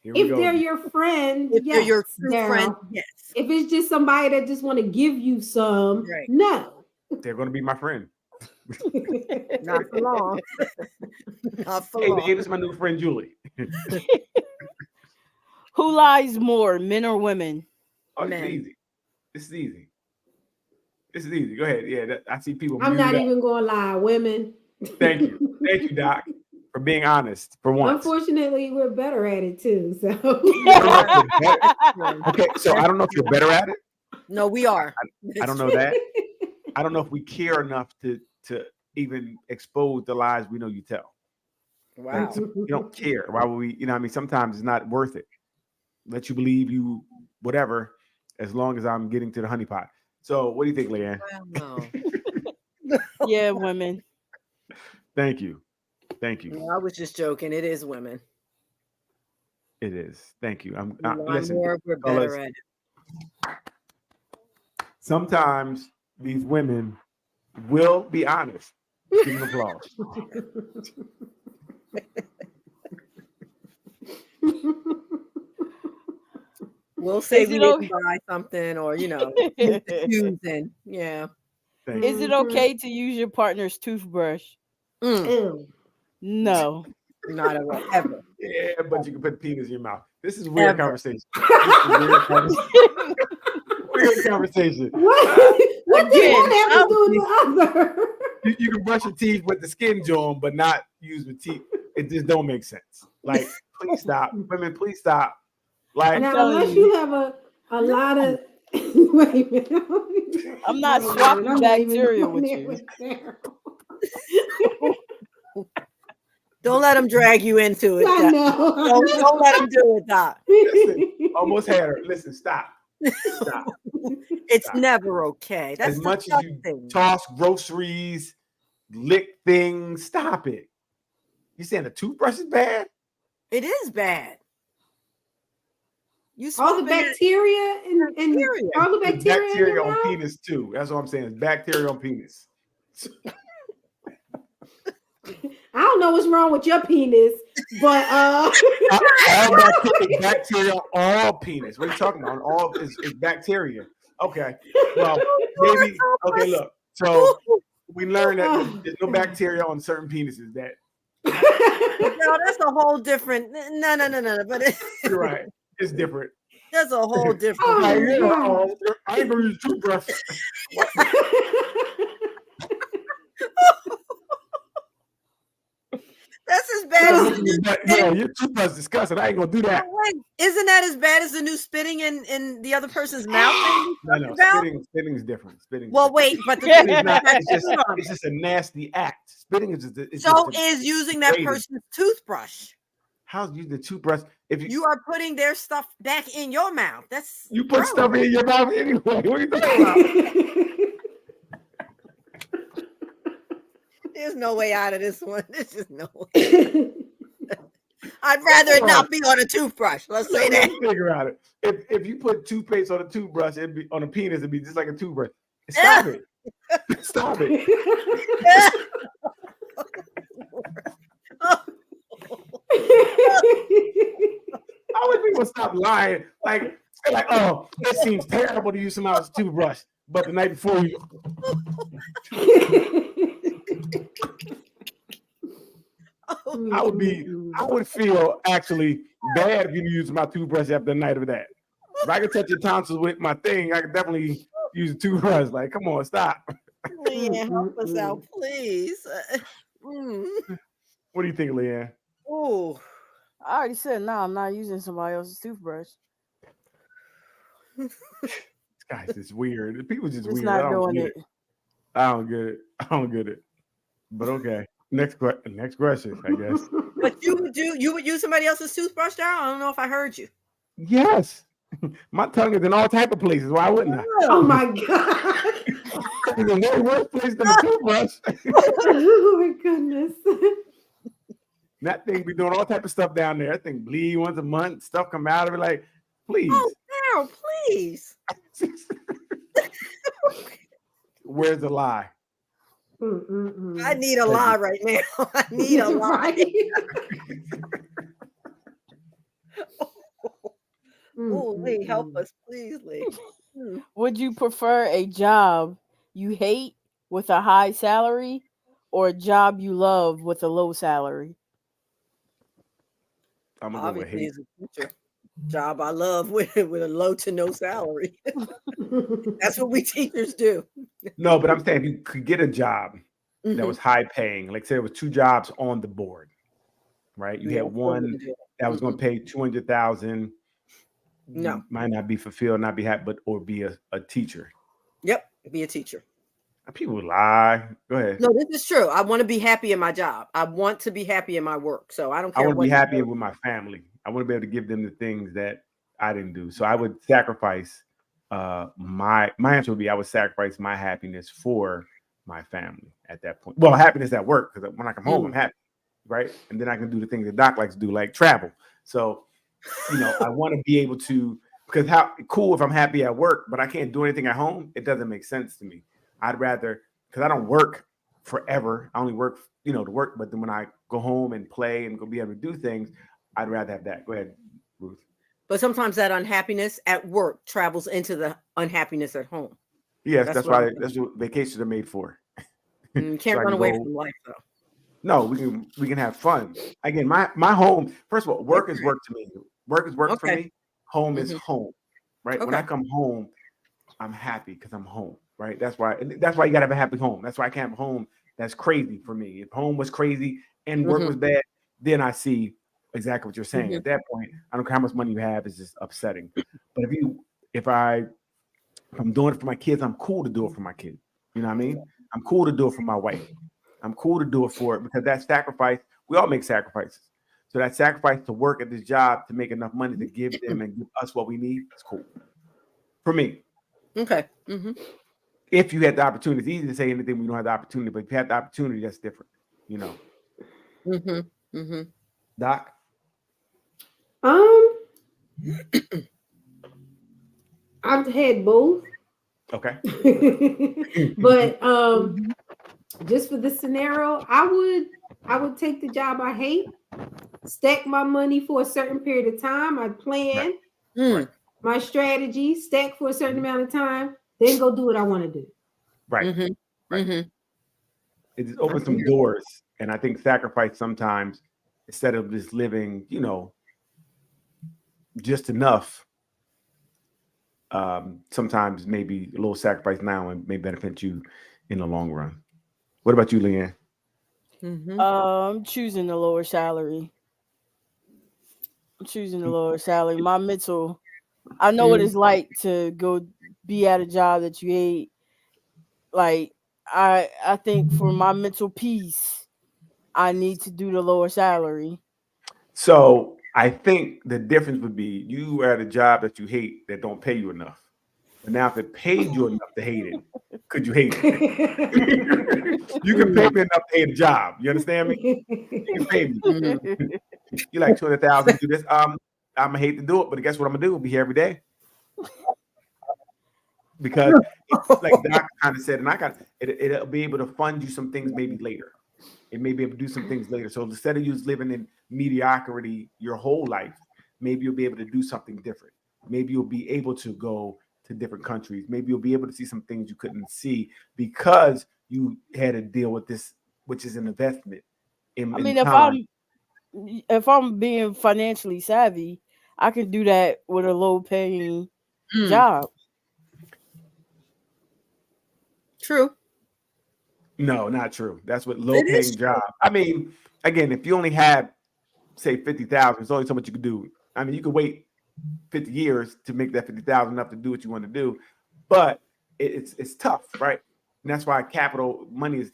Here we If go. they're your friend, If they're your yes, true Daryl. friend, yes. If it's just somebody that just want to give you some, Right. no. They're going to be my friend. Not for long. Not for Hey, long. this is my new friend Julie. Who lies more, men or women? Oh, this Man. is easy. This is easy. This is easy. Go ahead. Yeah, I see people. I'm not muted up. even going to lie, women. Thank you. Thank you, Doc, for being honest for once. Unfortunately, we're better at it too. So Okay, so I don't know if you're better at it. No, we are. I don't know that. I don't know if we care enough to even expose the lies we know you tell. Wow. Like, you don't care. Why would we? You know, what I mean, sometimes it's not worth it. Let you believe you whatever, as long as I'm getting to the honeypot. So, what do you think, Leanne? Well, no. Yeah, women. Thank you. Thank you. No, I was just joking. It is women. It is. Thank you. We lie Listen. more, we're fellas, better at it. Sometimes these women will be honest. Give them applause. We'll say Is we it didn't okay? buy something or, using. Yeah. Thank you. Is it okay to use your partner's toothbrush? Mm, Ew. No. not ever. Yeah, but you can put penis in your mouth. This is weird Ever. conversation. This is weird conversation. Weird conversation. What did Again, one have to do with the other? You can brush your teeth with the skin joint, but not use the teeth. It just don't make sense. Like, please stop. Women, please stop. Like, Now, telling unless you. you have a lot of wait a minute. I'm not Wait a minute, swapping I'm not even bacteria going with there you. Daryl. Don't let them drag you into it. I Doc. know. Don't let them do it, Doc. listen, almost had her. Listen, stop. Stop. It's Stop. never okay. That's As much as you disgusting. toss groceries, lick things, stop it. You saying a toothbrush is bad? It is bad. You All the swooping it- bacteria and Bacteria. all the It's bacteria, in bacteria your on mouth? penis too. That's what I'm saying. It's bacteria on penis. I don't know what's wrong with your penis, but All bacteria on all penis. What are you talking about? On all is bacteria. Okay. Well, maybe. Okay, look. So we learned that there's no bacteria on certain penises. That No, that's a whole different. No. But you're right. It's different. that's a whole different. Oh, Like, my yeah, God. I ain't gonna use a toothbrush. That's as bad as. Yeah, your toothbrush is disgusting. I ain't gonna do that. Wait, isn't that as bad as the new spitting in the other person's mouth? thing we No, talked about? spitting is different. Spitting. Well, wait, but the Spitting thing is not, is, it's just a nasty act. Spitting is just. It's so just is using that degrading. person's toothbrush. How's you the toothbrush? If You are putting their stuff back in your mouth. That's you put gross. stuff in your mouth anyway. What are you talking about? There's no way out of this one. There's just no way. I'd rather it not be on a toothbrush. Let's say that. Let's figure out it. If you put toothpaste on a toothbrush, it'd be on a penis, it'd be just like a toothbrush. Stop it. Stop it. How would people stop lying? Like, they're like, oh, it seems terrible to use somebody's toothbrush, but the night before you. I would feel actually bad if you use my toothbrush after the night of that. If I could touch your tonsils with my thing, I could definitely use a toothbrush. Like, come on, stop. Leanne, help us out, please. What do you think, Leanne? Oh, I already said no, I'm not using somebody else's toothbrush. This guy's just weird. People just It's weird. not I don't doing get it. it. I don't get it. But okay. Next question, I guess. But you would use somebody else's toothbrush, Daryl? I don't know if I heard you. Yes. My tongue is in all type of places. Why wouldn't I? Oh my God. It's in no worse place than a toothbrush. Oh my goodness. That thing be doing all type of stuff down there. That thing bleed once a month. Stuff come out of it. Like, please. Oh, Daryl, please. Where's the lie? I need a lie right now. I need a lie. Oh, Lee, help us, please, Lee. Would you prefer a job you hate with a high salary or a job you love with a low salary? I'm gonna go with Obviously, hate. it's a teacher job I love with a low to no salary. That's what we teachers do. No, but I'm saying if you could get a job that Mhm. was high paying, like say it was 2 jobs on the board, right? You Yeah, had one that was going to pay 200,000. No. Might not be fulfilled, not be happy, but or be a teacher. Yep, be a teacher. People lie. Go ahead. No, this is true. I want to be happy in my job. I want to be happy in my work. So I don't I care. want to be happy with my family. I want to be able to give them the things that I didn't do. So I would sacrifice my answer would be I would sacrifice my happiness for my family at that point. Well, happiness at work, because when I come home, I'm happy, right? And then I can do the things that Doc likes to do, like travel. So, I want to be able to, because how cool if I'm happy at work, but I can't do anything at home. It doesn't make sense to me. I'd rather, because I don't work forever. I only work, to work. But then when I go home and play and go be able to do things, I'd rather have that. Go ahead, Ruth. But sometimes that unhappiness at work travels into the unhappiness at home. Yes, that's what vacations are made for. You can't run away from life, though. No, we can have fun. Again, my home. First of all, work is work to me. Work is work for me. Home is home, right? When I come home, I'm happy because I'm home, right? That's why you gotta have a happy home. That's why I can't have a home that's crazy for me. If home was crazy and work was bad, then I see exactly what you're saying. At that point, I don't care how much money you have; it's just upsetting. But if I'm doing it for my kids, I'm cool to do it for my kids. You know what I mean? I'm cool to do it for my wife. I'm cool to do it for it because that sacrifice, we all make sacrifices. So that sacrifice to work at this job to make enough money to give them and give us what we need is cool. For me. Okay. If you had the opportunity, it's easy to say anything when you don't have the opportunity, but if you have the opportunity, that's different, Doc? I've had both. Okay. But just for this scenario, I would take the job I hate, stack my money for a certain period of time. I plan my strategy, stack for a certain amount of time, then go do what I want to do. Right. It just opens some doors. And I think sacrifice sometimes, instead of just living, just enough, sometimes maybe a little sacrifice now and may benefit you in the long run. What about you, Leanne? I'm choosing the lower salary. My mental, I know what it's like to go be at a job that you hate. Like I think for my mental peace, I need to do the lower salary. So I think the difference would be you are at a job that you hate that don't pay you enough. But now if it paid you enough to hate it, could you hate it? You can pay me enough to hate a job. You understand me? You can pay me. You like 200,000 to do this. I'm gonna hate to do it, but guess what I'm gonna do? I'll be here every day. Because it's like Doc kind of said, and it'll be able to fund you some things maybe later. It may be able to do some things later. So instead of you living in mediocrity your whole life, maybe you'll be able to do something different. Maybe you'll be able to go to different countries. Maybe you'll be able to see some things you couldn't see because you had to deal with this, which is an investment. If I'm being financially savvy, I can do that with a low paying job. True. No, not true. That's what low paying job. I mean, again, if you only have, say, 50,000, there's only so much you can do. I mean, you could wait 50 years to make that 50,000 enough to do what you want to do, but it's tough, right? And that's why capital money is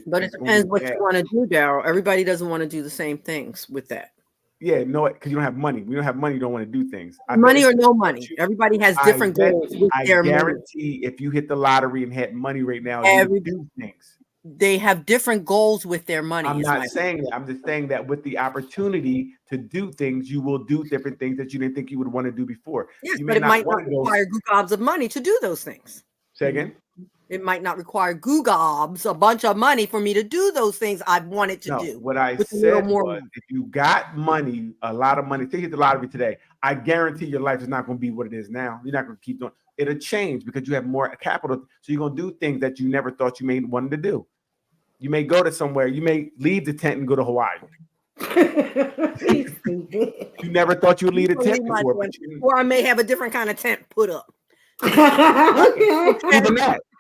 But it depends what you want to do, Daryl. Everybody doesn't want to do the same things with that. Yeah, no, because you don't have money. We don't have money. You don't want to do things. Money or no money. Everybody has different goals with their money. I guarantee if you hit the lottery and had money right now, you would do things. They have different goals with their money. I'm not saying that. I'm just saying that with the opportunity to do things, you will do different things that you didn't think you would want to do before. Yes, but it might not require gobs of money to do those things. Say again? It might not require gobs, a bunch of money for me to do those things I've wanted to do. What I said was, if you got money, a lot of money, think of the lottery today, I guarantee your life is not going to be what it is now. You're not going to keep doing it. It'll change because you have more capital. So you're going to do things that you never thought you may wanted to do. You may go to somewhere. You may leave the tent and go to Hawaii. You never thought you would leave a tent before. Or I may have a different kind of tent put up.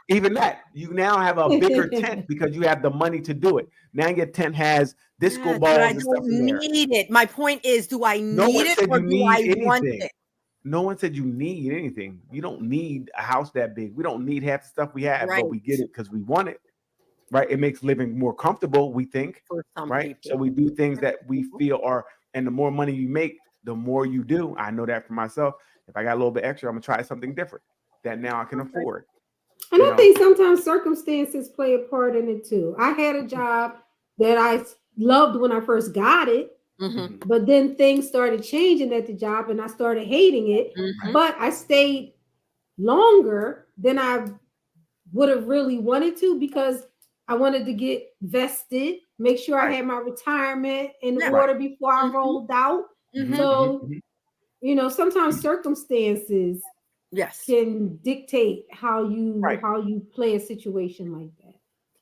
Even that, you now have a bigger tent because you have the money to do it. Now your tent has disco balls and stuff in there. I don't need it. My point is, do I need it or do I want it? No one said you need anything. You don't need a house that big. We don't need half the stuff we have, but we get it because we want it. Right? It makes living more comfortable, we think. For some right? people. So we do things that we feel are, and the more money you make, the more you do. I know that for myself. If I got a little bit extra, I'm gonna try something different that now I can afford. And I think sometimes circumstances play a part in it too. I had a job that I loved when I first got it, but then things started changing at the job and I started hating it. But I stayed longer than I would have really wanted to because I wanted to get vested, make sure I had my retirement in order before I rolled out. So, you know, sometimes circumstances can dictate how you play a situation like that.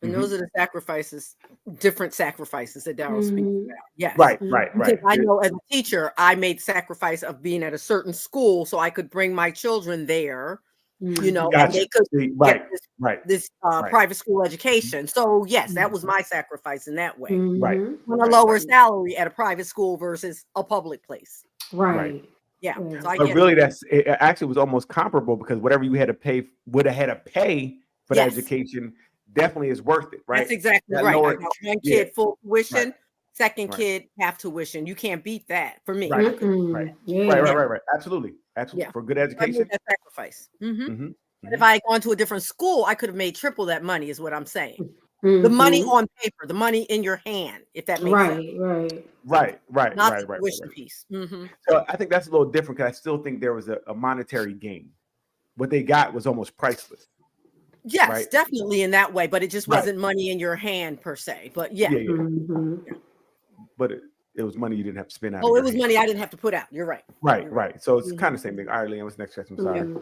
And those are the sacrifices, different sacrifices that Daryl speaks about. Yes. Right. Because I know as a teacher, I made sacrifice of being at a certain school so I could bring my children there, you know, and they could get this private school education. So yes, that was my sacrifice in that way. On a lower salary at a private school versus a public place. Yeah. So I but really, it actually was almost comparable because whatever you had to pay would have had to pay for the education definitely is worth it, right? That's exactly right. I got one kid full tuition, second kid half tuition. You can't beat that for me. Right. Absolutely. Yeah. For good education. That sacrifice. But if I had gone to a different school, I could have made triple that money, is what I'm saying. The money on paper, the money in your hand, if that makes sense. Right. Not the tuition piece. So I think that's a little different because I still think there was a monetary gain. What they got was almost priceless. Yes, definitely in that way, but it just wasn't money in your hand per se. But but it was money you didn't have to spend out. Oh, it was money I didn't have to put out. You're right. Right. So it's kind of the same thing. All right, Liam, what's the next question? I'm sorry.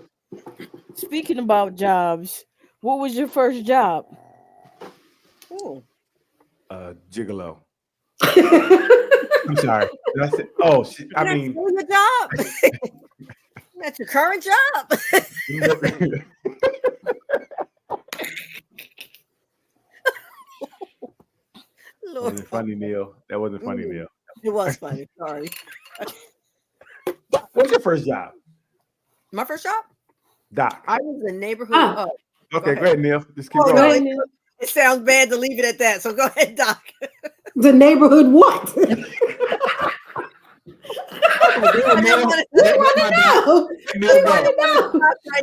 Speaking about jobs, what was your first job? Oh, gigolo. I'm sorry. That's it. Oh, I mean, your job. That's your current job. That wasn't funny, Neil. That wasn't funny, Neil. It was funny. Sorry. What's your first job? My first job? Doc. I was in the neighborhood. Okay, go ahead, Neil. Just keep going. No, it sounds bad to leave it at that. So go ahead, Doc. The neighborhood what? You were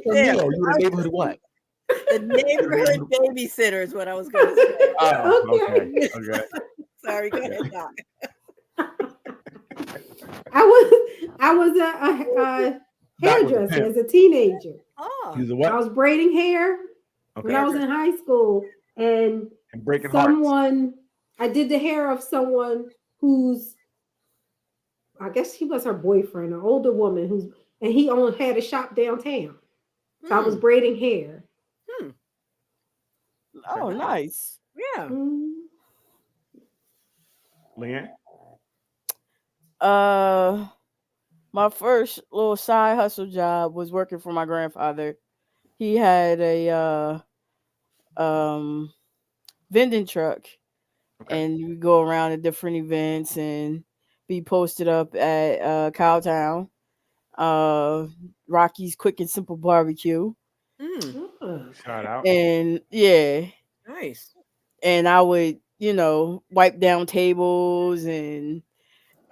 the neighborhood what? The neighborhood babysitter is what I was going to say. Oh, okay. Sorry, go ahead, Doc. I was a hairdresser as a teenager. Oh, He's a what? I was braiding hair when I was in high school, and breaking hearts. I did the hair of someone who's, I guess he was her boyfriend, an older woman and he only had a shop downtown. So I was braiding hair. Oh, nice. Yeah. Leanne? My first little side hustle job was working for my grandfather. He had a vending truck, and we go around to different events and be posted up at Cowtown, Rocky's Quick and Simple Barbecue. Shout out. And nice. and I would, wipe down tables and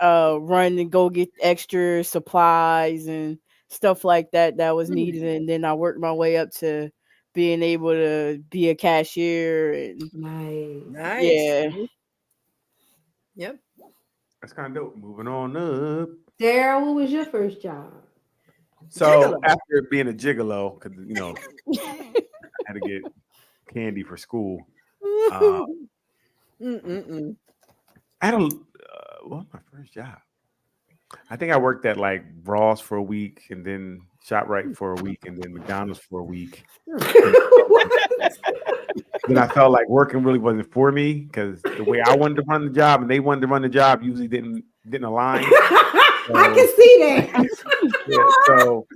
run and go get extra supplies and stuff like that was needed. And then I worked my way up to being able to be a cashier. And Nice. yeah. Yep. That's kind of dope. Moving on up. Daryl, what was your first job? So Gigolo. after being a gigolo, because I had to get candy for school. I had what was my first job? I think I worked at like Ross for a week, and then ShopRite for a week, and then McDonald's for a week. Then I felt like working really wasn't for me because the way I wanted to run the job and they wanted to run the job usually didn't align. I can see that. Yeah, so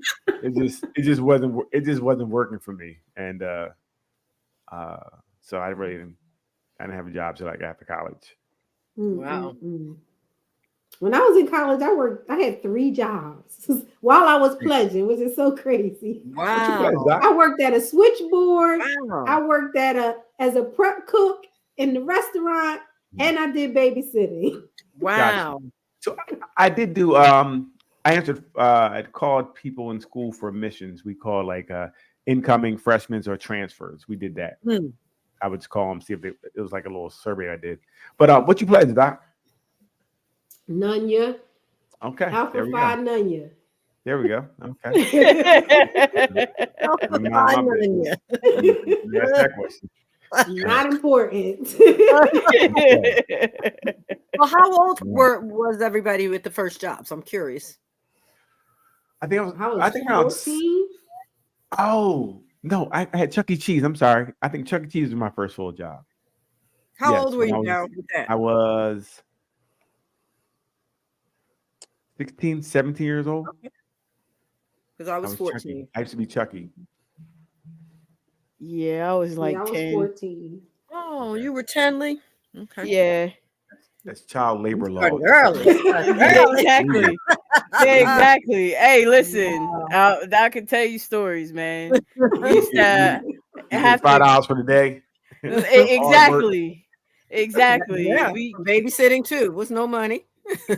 it just wasn't working for me, and so I didn't have a job till like after college. Wow. When I was in college, I had 3 jobs while I was pledging, which is so crazy. Wow. I worked at a switchboard. Wow. I worked as a prep cook in the restaurant, and I did babysitting. Wow. So I did do. I answered. I called people in school for admissions. We called like incoming freshmen or transfers. We did that. I would just call them, see if it was like a little survey I did. But what you pledged, Doc? Nunya. Okay. Alpha Phi Nunya. There we go. Okay. That question. Not important. Well, how old was everybody with the first jobs? I'm curious. I think I was 14. Oh no, I had Chuck E. Cheese. I'm sorry. I think Chuck E. Cheese was my first full job. How Yes, old were when you now with that? I was 16, 17 years old. Because I was 14. Chucky. I used to be Chucky. Yeah, I was like I was 10. 14. Oh, you were 10, Lee? Okay. Yeah. That's child labor law. Started early. Yeah, exactly. Yeah, exactly. Hey, listen, I can tell you stories, man. We used to have $5 for the day. Exactly. Yeah. We Babysitting too. Was no money.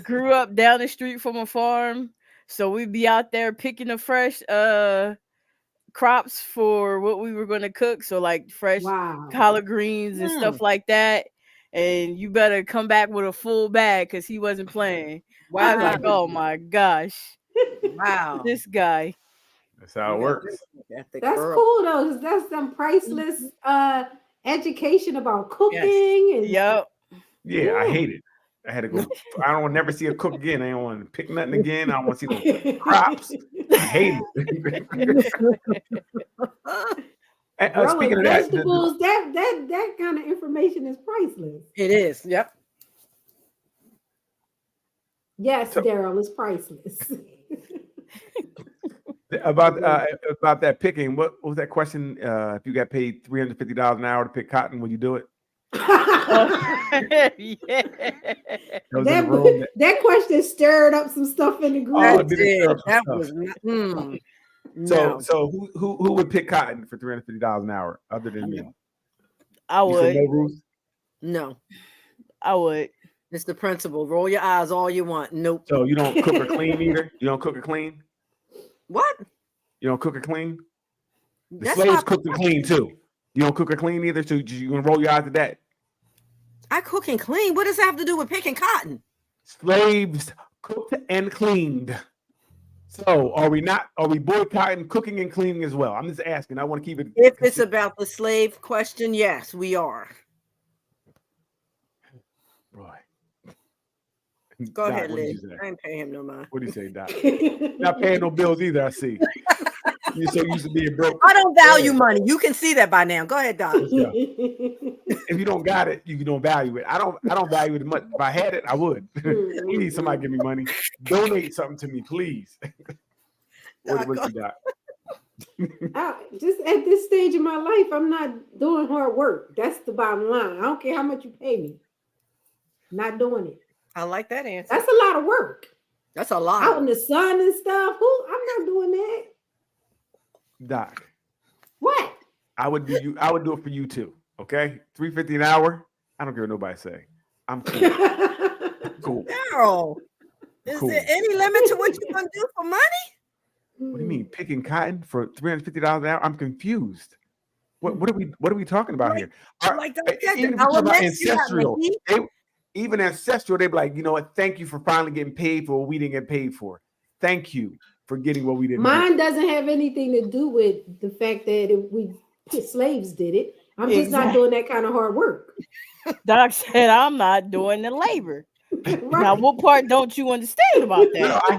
grew up down the street from a farm, so we'd be out there picking the fresh crops for what we were going to cook. So like fresh collard greens and stuff like that. And you better come back with a full bag because he wasn't playing. Wow. I was like, oh my gosh. Wow. This guy. That's how it works. That's cool though, because that's some priceless education about cooking. And Yep. Yeah, I hate it. I had to go. I don't want to never see a cook again. I don't want to pick nothing again. I don't want to see the crops. I hate it. Speaking of that, vegetables, that kind of information is priceless. It is. Yep. Yes, Daryl, it's priceless. about that picking, what was that question? If you got paid $350 an hour to pick cotton, would you do it? Yeah. That question stirred up some stuff in the group. That was not, So who would pick cotton for $350 an hour other than me? I would. No. I would. It's the principle. Roll your eyes all you want. Nope. So you don't cook or clean either? You don't cook or clean? What? You don't cook or clean? The That's slaves not- cooked and clean too. You don't cook or clean either, so you gonna roll your eyes at that? I cook and clean. What does that have to do with picking cotton? Slaves cooked and cleaned. So are we boycotting cooking and cleaning as well? I'm just asking. I want to keep it. If it's about the slave question, yes, we are. Boy. Go Doc, ahead, what did Liz. you say? I ain't paying him no mind. What do you say, Doc? Not paying no bills either, I see. You're so used to being broke. I don't value money. You can see that by now. Go ahead, Doc. If you don't got it, you don't value it. I don't value it much. If I had it, I would. Please, somebody give me money. Donate something to me, please. What you got? Just at this stage of my life, I'm not doing hard work. That's the bottom line. I don't care how much you pay me. Not doing it. I like that answer. That's a lot of work. That's a lot. Out in the sun and stuff. I'm not doing that. Doc. What? I would do it for you too. Okay, $3.50 an hour. I don't care what nobody say. I'm cool. Cool. Daryl, is Cool. there any limit to what you're gonna do for money? What do you mean picking cotton for $350 an hour? I'm confused. What are we talking about here? Like I said, Even the if we talk about elements, you got ancestral, McGee. even ancestral, they be like, you know what? Thank you for finally getting paid for what we didn't get paid for. Thank you for getting what we didn't. Mine doesn't have anything to do with the fact that slaves did it. I'm just not doing that kind of hard work. Doc said, I'm not doing the labor. Right. Now, what part don't you understand about that? No, I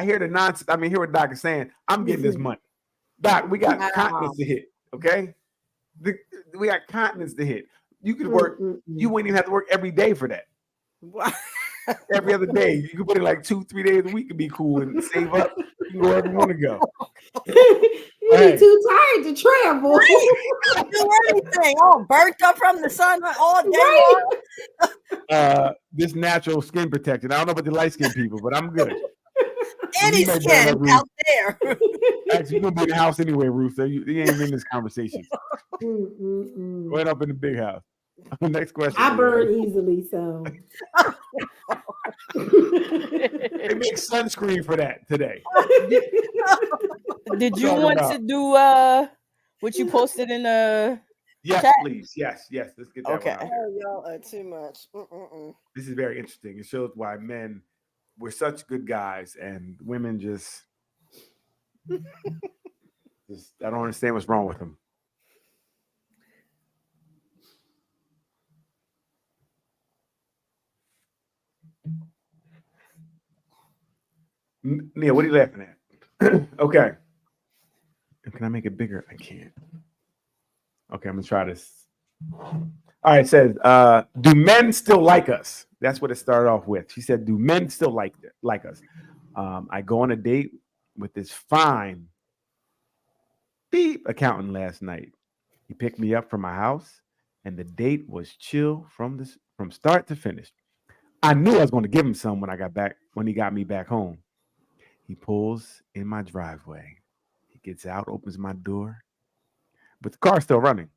hear the nonsense. I mean, hear what Doc is saying. I'm getting this money. Doc, we got continents to hit. Okay, we got continents to hit. You could work. You wouldn't even have to work every day for that. Every other day, you could put in like 2-3 days a week and be cool and save up. You can go wherever you want to go. You're too tired to travel. Do anything. Oh, burnt up from the sun all day long. This natural skin protection. I don't know about the light skinned people, but I'm good. Any skin out there. Actually, you're gonna be in the house anyway, Ruth. So you ain't in this conversation. Going up in the big house. Next question. I burn easily, so they make sunscreen for that today. Did you want to do what you posted in the Yes, chat? please. Yes. Let's get that Okay. one out. Oh, y'all are too much. This is very interesting. It shows why we're such good guys and women just I don't understand what's wrong with them. Neil, what are you laughing at? Okay. Can I make it bigger? I can't. Okay, I'm gonna try this. All right, it says, do men still like us? That's what it started off with. She said, do men still like us? I go on a date with this fine accountant last night. He picked me up from my house, and the date was chill from start to finish. I knew I was going to give him some when he got me back home. He pulls in my driveway. He gets out, opens my door, but the car's still running.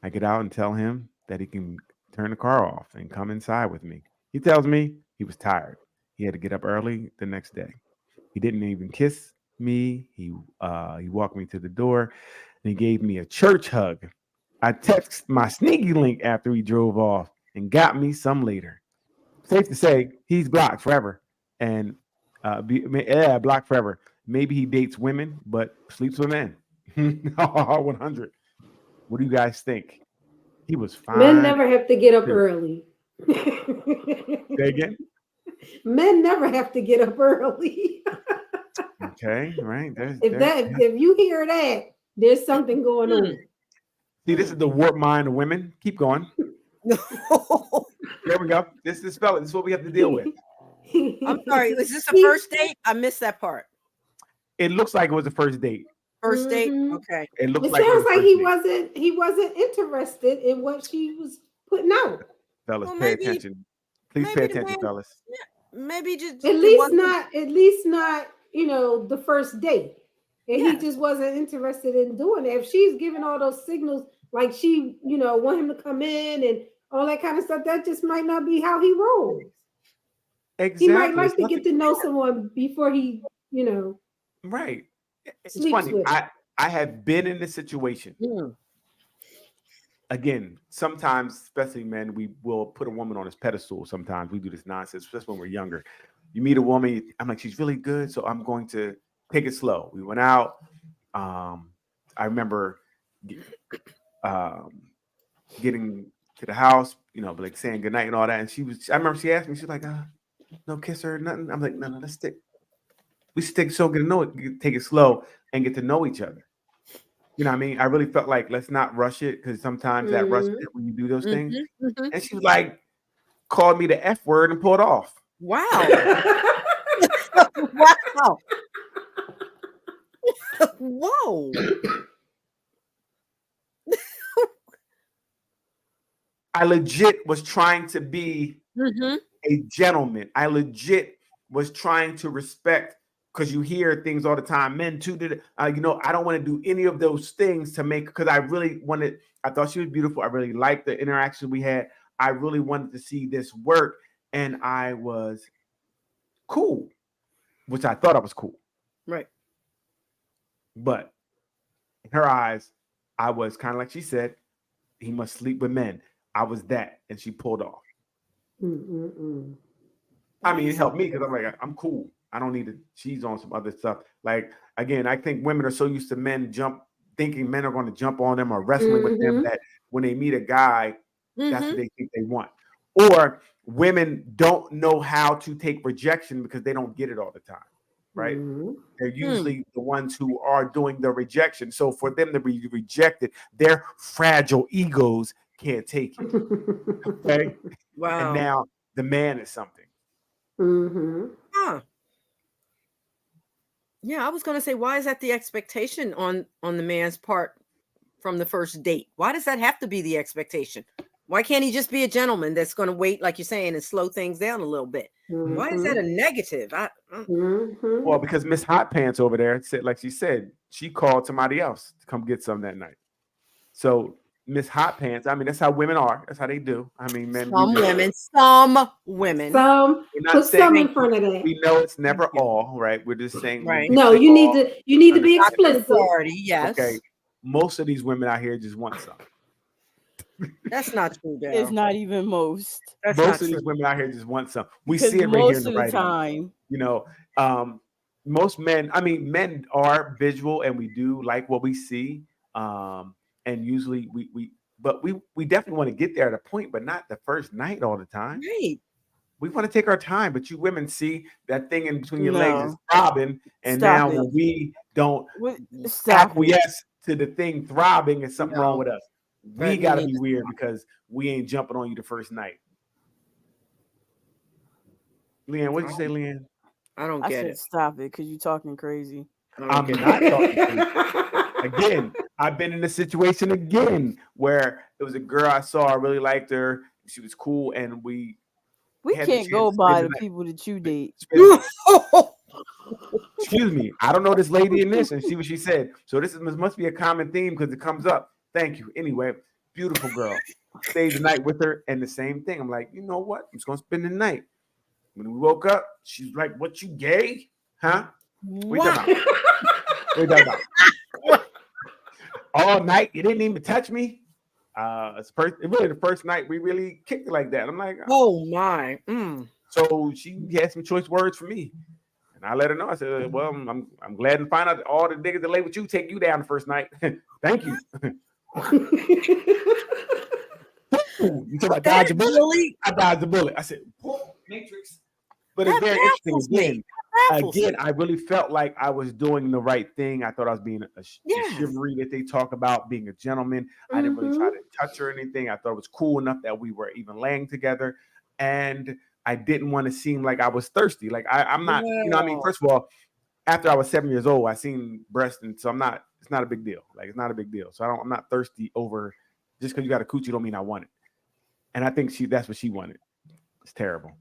I get out and tell him that he can turn the car off and come inside with me. He tells me he was tired. He had to get up early the next day. He didn't even kiss me. He walked me to the door and he gave me a church hug. I texted my sneaky link after he drove off and got me some later. Safe to say, he's blocked forever. And blocked forever. Maybe he dates women, but sleeps with men. 100. What do you guys think? He was fine. Men never have to get up early. Say again? Men never have to get up early. Okay, right. If you hear that, there's something going on. See, this is the warped mind of women. Keep going. There we go. This is what we have to deal with. I'm sorry. Was this a first date? I missed that part. It looks like it was the first date. First date? Okay. It looks It like sounds like date. he wasn't interested in what she was putting out. Fellas, pay attention. Please pay attention, fellas. Yeah, maybe just at least not, the first date. And he just wasn't interested in doing it. If she's giving all those signals, like she, want him to come in and all that kind of stuff, that just might not be how he rolls. Exactly. He might like to get to know someone before he, Right. It's sleeps funny. with. I have been in this situation. Again, sometimes, especially men, we will put a woman on this pedestal. Sometimes we do this nonsense, especially when we're younger. You meet a woman, I'm like, she's really good, so I'm going to take it slow. We went out. I remember getting to the house, like saying goodnight and all that. And I remember she asked me, she's like, no kiss her, nothing. I'm like, no, let's stick. We should take it slow and get to know each other. You know what I mean? I really felt like let's not rush it because sometimes that rush it when you do those things. And she was like, called me the F word and pulled off. Wow. Wow. Whoa. I legit was trying to be a gentleman. I legit was trying to respect because you hear things all the time. Men too did, I don't want to do any of those things to make, because I really wanted, I thought she was beautiful. I really liked the interaction we had. I really wanted to see this work, and I was cool, which I thought I was cool. Right. But in her eyes, I was kind of like she said, he must sleep with men. I was that, and she pulled off. I mean, it helped me because I'm like, I'm cool. I don't need to. She's on some other stuff. Like, again, I think women are so used to men thinking men are going to jump on them or wrestling with them, that when they meet a guy, that's what they think they want. Or women don't know how to take rejection because they don't get it all the time, right? They're usually the ones who are doing the rejection. So for them to be rejected, their fragile egos can't take it. Okay. Wow. And now the man is something. Huh. Yeah, I was going to say, why is that the expectation on the man's part from the first date? Why does that have to be the expectation? Why can't he just be a gentleman that's going to wait, like you're saying, and slow things down a little bit? Why is that a negative? Well, because Miss Hot Pants over there said, like she said, she called somebody else to come get some that night. So Miss Hot Pants, I mean, that's how women are. That's how they do. I mean, men. Some women. Put some in front of that. We know it's never all, right? We're just saying. Right. No, you need to be explicit. Yes. Okay. Most of these women out here just want some. That's not true, Dale. It's not even most. That's most not of these true. women out here just want some. We Because see it right here in the writing. time. Most men, I mean, men are visual and we do like what we see. And usually we definitely want to get there at a point, but not the first night all the time. Right. We want to take our time, but you women see that thing in between your legs is throbbing, and now when we don't acquiesce to the thing throbbing, it's something wrong with us. We got to be weird because we ain't jumping on you the first night. Leanne, what did you say, Leanne? I don't get it. Stop it, because you're talking crazy. I'm not talking crazy. Again, I've been in a situation again where it was a girl I saw, I really liked her, she was cool, and we can't go by the people that you date. Excuse me, I don't know this lady in this, and see what she said. So this must be a common theme because it comes up. Thank you. Anyway, beautiful girl. Stayed the night with her, and the same thing. I'm like, you know what? I'm just gonna spend the night. When we woke up, she's like, "What, you gay? Huh? What you talking about? All night, you didn't even touch me." It's really the first night we really kicked it like that. I'm like, oh my. So she had some choice words for me, and I let her know. I said, "Well, I'm glad to find out that all the niggas that lay with you take you down the first night. Thank you." You talk about dodge a bullet. Really? I dodged the bullet. I said, Matrix. But it's very interesting. Again, I really felt like I was doing the right thing. I thought I was being a chivalry that they talk about, being a gentleman. I didn't really try to touch her or anything. I thought it was cool enough that we were even laying together. And I didn't want to seem like I was thirsty. Like I'm not, I mean, first of all, after I was 7 years old, I seen breast, and so it's not a big deal. Like, it's not a big deal. So I'm not thirsty over, just because you got a coochie don't mean I want it. And I think that's what she wanted. It's terrible.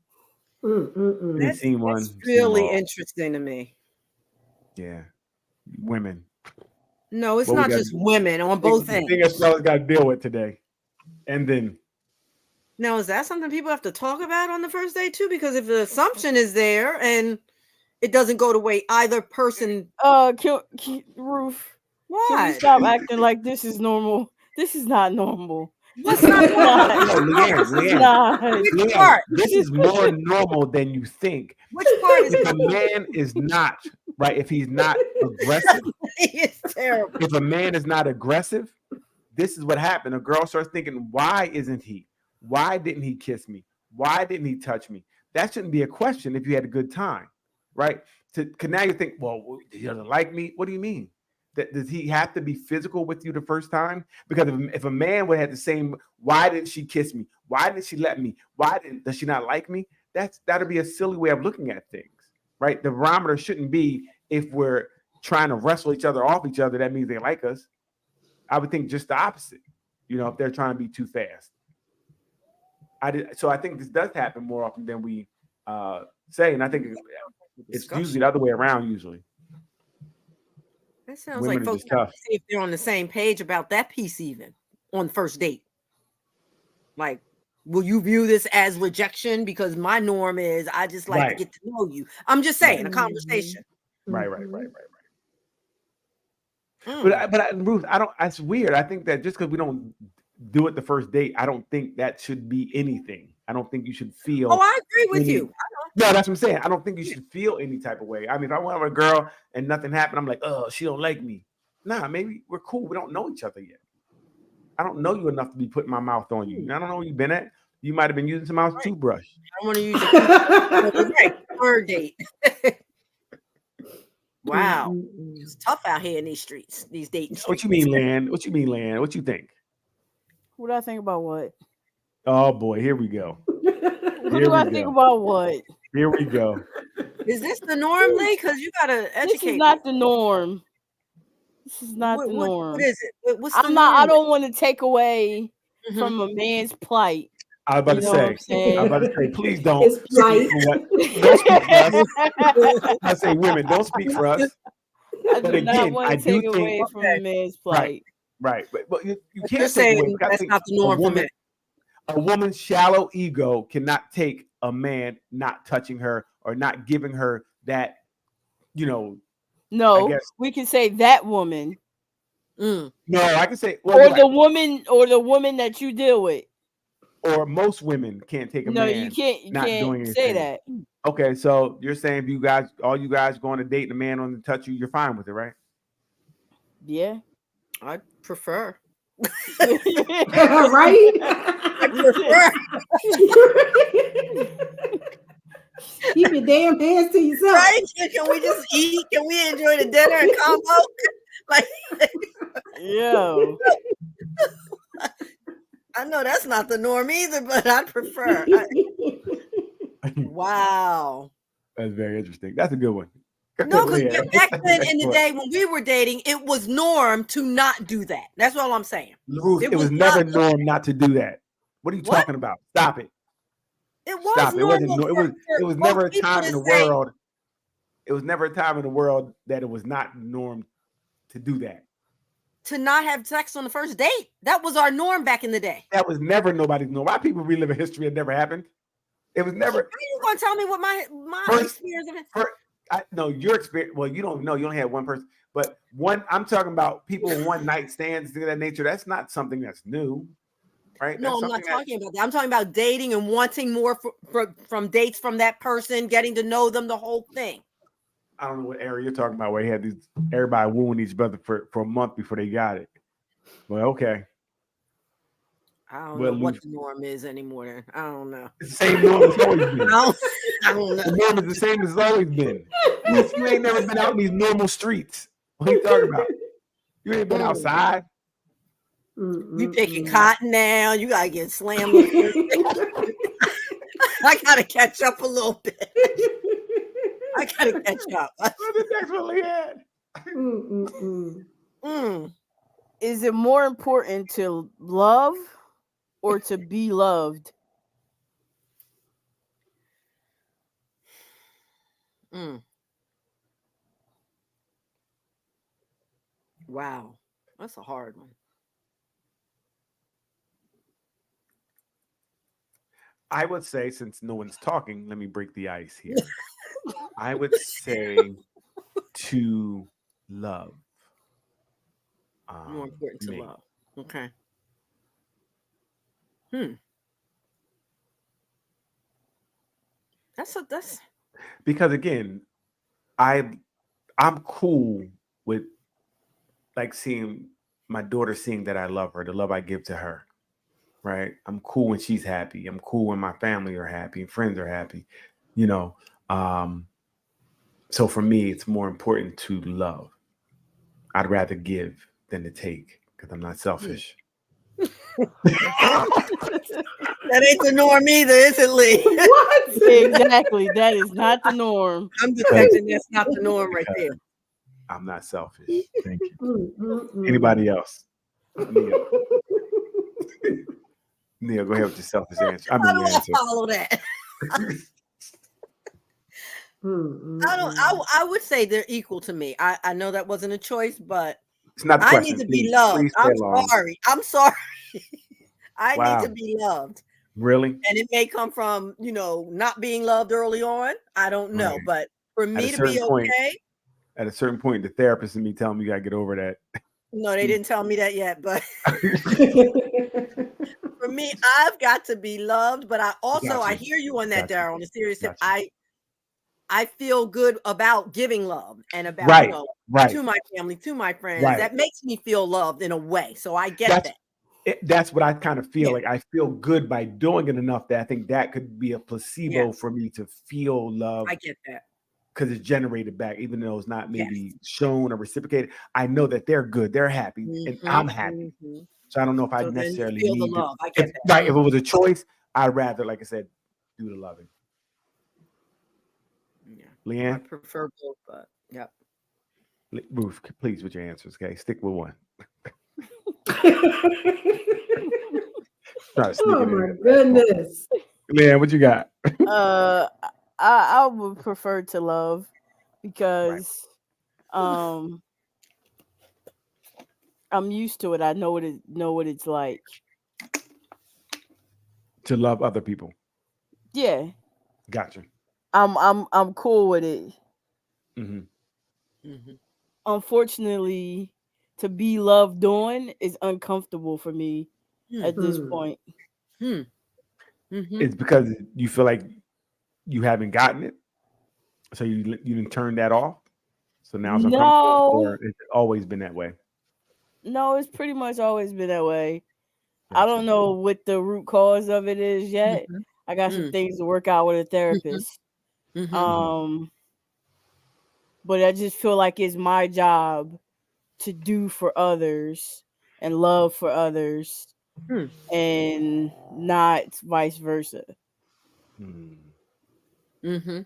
That's really interesting to me. Yeah. Women. No, it's not just women on both ends. The thing that fellas got to deal with today. And then. Now, is that something people have to talk about on the first date too? Because if the assumption is there and it doesn't go the way either person. Ruth. Why? Can you stop acting like this is normal? This is not normal. What's not normal? Leanne, this is more normal than you think. Which part is if a man is not right? If he's not aggressive, it's terrible. If a man is not aggressive, this is what happened. A girl starts thinking, "Why isn't he? Why didn't he kiss me? Why didn't he touch me?" That shouldn't be a question if you had a good time, right? Because now you think, "Well, he doesn't like me." What do you mean? Does he have to be physical with you the first time? Because if a man would have the same, "Why didn't she kiss me? Why didn't she let me? Does she not like me?" That'll be a silly way of looking at things, right? The barometer shouldn't be if we're trying to wrestle each other off each other, that means they like us. I would think just the opposite, if they're trying to be too fast. So I think this does happen more often than we say, and I think It's usually the other way around. Usually, That sounds women like are folks just tough. see if they're on the same page about that piece, even on the first date. Like, will you view this as rejection? Because my norm is I just like to get to know you. I'm just saying a conversation. Right. But Ruth, I don't. That's weird. I think that just because we don't do it the first date, I don't think that should be anything. I don't think you should feel. Oh, I agree with you. No, that's what I'm saying. I don't think you should feel any type of way. I mean, if I went with a girl and nothing happened, I'm like, oh, she don't like me. Nah, maybe we're cool. We don't know each other yet. I don't know you enough to be putting my mouth on you. I don't know where you've been at. You might have been using some else toothbrush. I want to use it. Third date. Wow. It's tough out here in these streets, these dating streets. What you mean, Lan? What you mean, Lan? What you think? What do I think about what? Oh boy, here we go. What do I think about what? Here we go. Is this the norm, Lee? Because you gotta educate. This is not the norm. This is not the norm. What is it? What's I'm the not. norm? I don't want to take away from a man's plight. I was about to say, please don't It's speak for what. Don't speak for us. I say, women, don't speak for us. But again, I do take away from a man's plight. Right. But you can't You're say saying that's not the norm for men. A woman's shallow ego cannot take a man not touching her or not giving her that, No, we can say that woman. No, I can say the woman that you deal with. Or most women can't take a man. No, you can't say that. Okay, so you're saying if all you guys going to date and a man on the touch you, you're fine with it, right? Yeah. I prefer. Right? I prefer. Keep your damn hands to yourself. Right? Can we just eat? Can we enjoy the dinner and combo? Like, yo. I know that's not the norm either, but I prefer. Wow. That's very interesting. That's a good one. No, because back then in the day when we were dating, it was norm to not do that. That's all I'm saying. Ruth, it was never norm not to do that. What are you talking about? Stop it. It was. Stop it. It was never a time in the world. It was never a time in the world that it was not norm to do that. To not have sex on the first date. That was our norm back in the day. That was never nobody's norm. Why people relive a history that never happened? It was never. Are you going to tell me what my experience of it? No, your experience. Well, you don't know. You only had one person, but one. I'm talking about people in one night stands, things of that nature. That's not something that's new, right? No, I'm not talking about that. I'm talking about dating and wanting more from dates from that person, getting to know them, the whole thing. I don't know what era you're talking about where he had everybody wooing each other for a month before they got it. Well, okay. I don't know what the norm is anymore. I don't know. It's the same norm as always been. I don't know. The norm is the same as it's always been. You ain't never been out in these normal streets. What are you talking about? You ain't been outside. You picking cotton now. You gotta get slammed. I gotta catch up a little bit. I gotta catch up. That's what Lee had. Is it more important to love or to be loved? Wow, that's a hard one. I would say, since no one's talking, let me break the ice here. I would say to love. More important to love. Okay. That's because again, I'm cool with like seeing my daughter seeing that I love her, the love I give to her. Right. I'm cool when she's happy. I'm cool when my family are happy and friends are happy. So for me, it's more important to love. I'd rather give than to take because I'm not selfish. That ain't the norm either, is it, Lee? What? Exactly. That is not the norm. I'm detecting that's not the norm right there. I'm not selfish. Thank you. Anybody else? Neil, go ahead with your selfish answer. How do I follow that? I don't. I would say they're equal to me. I know that wasn't a choice, but It's not the I question. need to be Please- loved. please stay I'm long. sorry. I'm sorry. I Wow. need to be loved. Really? And it may come from, not being loved early on. I don't know. Right. But for At me a to be certain point, okay, at a certain point, the therapist and me telling me you gotta get over that. no, they didn't tell me that yet. But for me, I've got to be loved. But I also, I Gotcha. hear you on that, Gotcha. Daryl, on a serious tip. Gotcha. I feel good about giving love and about, Right. Right. to my family, to my friends. Right. That makes me feel loved in a way. So I get That's- that. That's what I kind of feel Yeah. like. I feel good by doing it enough that I think that could be a placebo for me to feel love I get that. because it's generated back, even though it's not maybe shown or reciprocated. I know that they're good, they're happy, and I'm happy. Mhm. So I don't know if I So then you necessarily feel the need to. love. I get If, that. right, if it was a choice, I'd rather, like I said, do the loving. Yeah. I Leanne, prefer both, but yeah. Ruth, please with your answers, okay? Stick with one. Try to sneak Oh it in my there. goodness. Leanne, what you got? I would prefer to love because I'm used to it. I know what it's like. To love other people. Yeah. Gotcha. I'm cool with it. Mm-hmm. Mhm. Unfortunately, to be loved on is uncomfortable for me at this Hmm. point. Mhm. It's because you feel like you haven't gotten it, so you didn't turn that off. So now it's uncomfortable, No. or it's always been that way. No, it's pretty much always been that way. I Gotcha. don't know what the root cause of it is yet. Mhm. I got some things to work out with a therapist. Mhm. But I just feel like it's my job to do for others and love for others and not vice versa. Hmm. Mhm.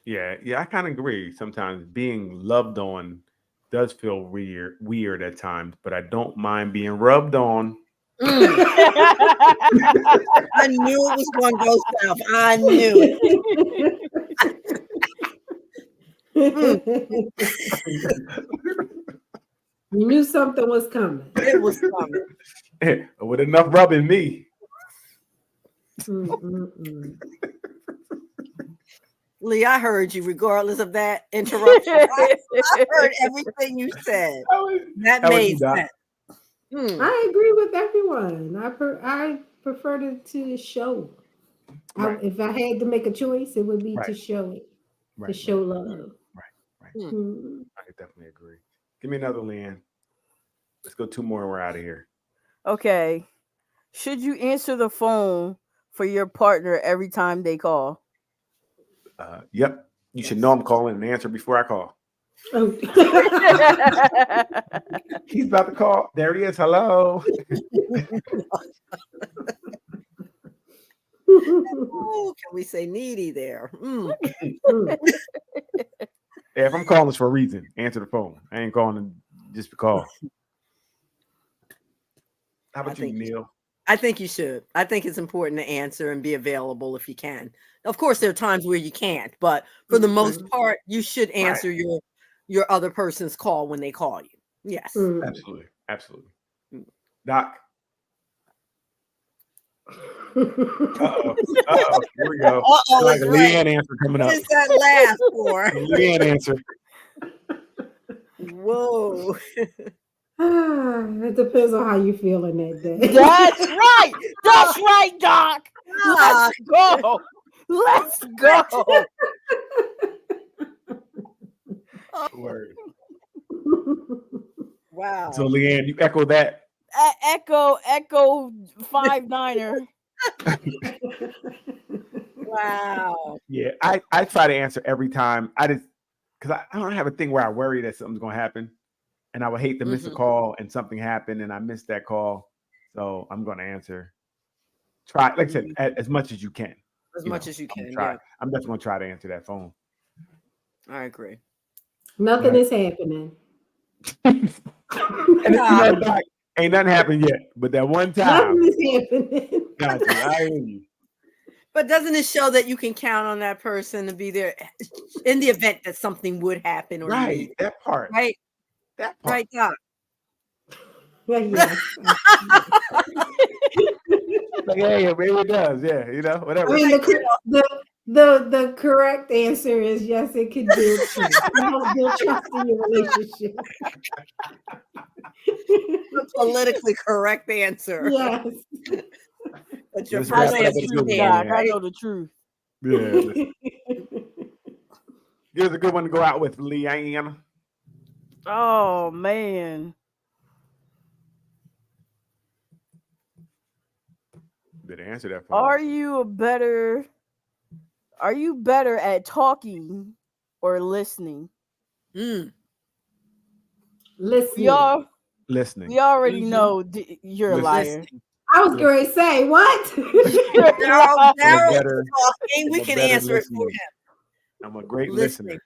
Yeah, I kind of agree. Sometimes being loved on does feel weird at times, but I don't mind being rubbed on. Mm. I knew it was going to go south. I knew it. You knew something was coming. It was coming. With enough rubbing me. Lee, I heard you regardless of that interruption. I heard everything you said. That made sense. I agree with everyone. I prefer to show. Right. If I had to make a choice, it would be to Right. show it, Right, to show love. Right. Mm. I definitely agree. Give me another, Leanne. Let's go 2 more and we're out of here. Okay. Should you answer the phone for your partner every time they call? Yep. You should know I'm calling and answer before I call. Oh. He's about to call. There he is. Hello. Oh, can we say needy there? If I'm calling, it's for a reason. Answer the phone. I ain't calling just to call. How about you, Neil? I think you should. I think it's important to answer and be available if you can. Of course, there are times where you can't, but for the most part, you should answer your other person's call when they call you. Yes. Absolutely. Doc. Uh-oh. Here we go. Like a Leanne answer coming up. What is that laugh for? Leanne answer. Whoa. It depends on how you feeling that day. That's right. That's right, Doc. Let's go. Let's go. Word. Wow. So Leanne, you echo that. Echo 5-9er. Wow. Yeah, I try to answer every time. Because I don't have a thing where I worry that something's gonna happen, and I would hate to miss a call and something happened and I missed that call, so I'm gonna answer. Try, like I said, as much as you can. As much as you can. I'm definitely gonna try to answer that phone. I agree. Nothing is happening. And Doc, ain't nothing happened yet, but that one time. Nothing is happening. Gotcha, I hear you. But doesn't it show that you can count on that person to be there in the event that something would happen or Right, need, that part. right? That part. Right, Doc. Well, yes. Like, yeah, maybe it does. Yeah, whatever. I mean, the correct answer is yes, it could build trust. It helps build trust in your relationship. The politically correct answer. Yes. But your Let's first wrap it up answer with a is good one, man, Doc, man. I right? know the truth. Yeah. Here's a good one to go out with, Leanne. Oh man. Did answer that for Are me. you better at talking or listening? Mm. Listening. Listening. We already Mhm. know you're a Listen. liar. Listening. I was going to say what? Daryl's better- talking. We I'm a can better answer it for listener. him. I'm a great Listening.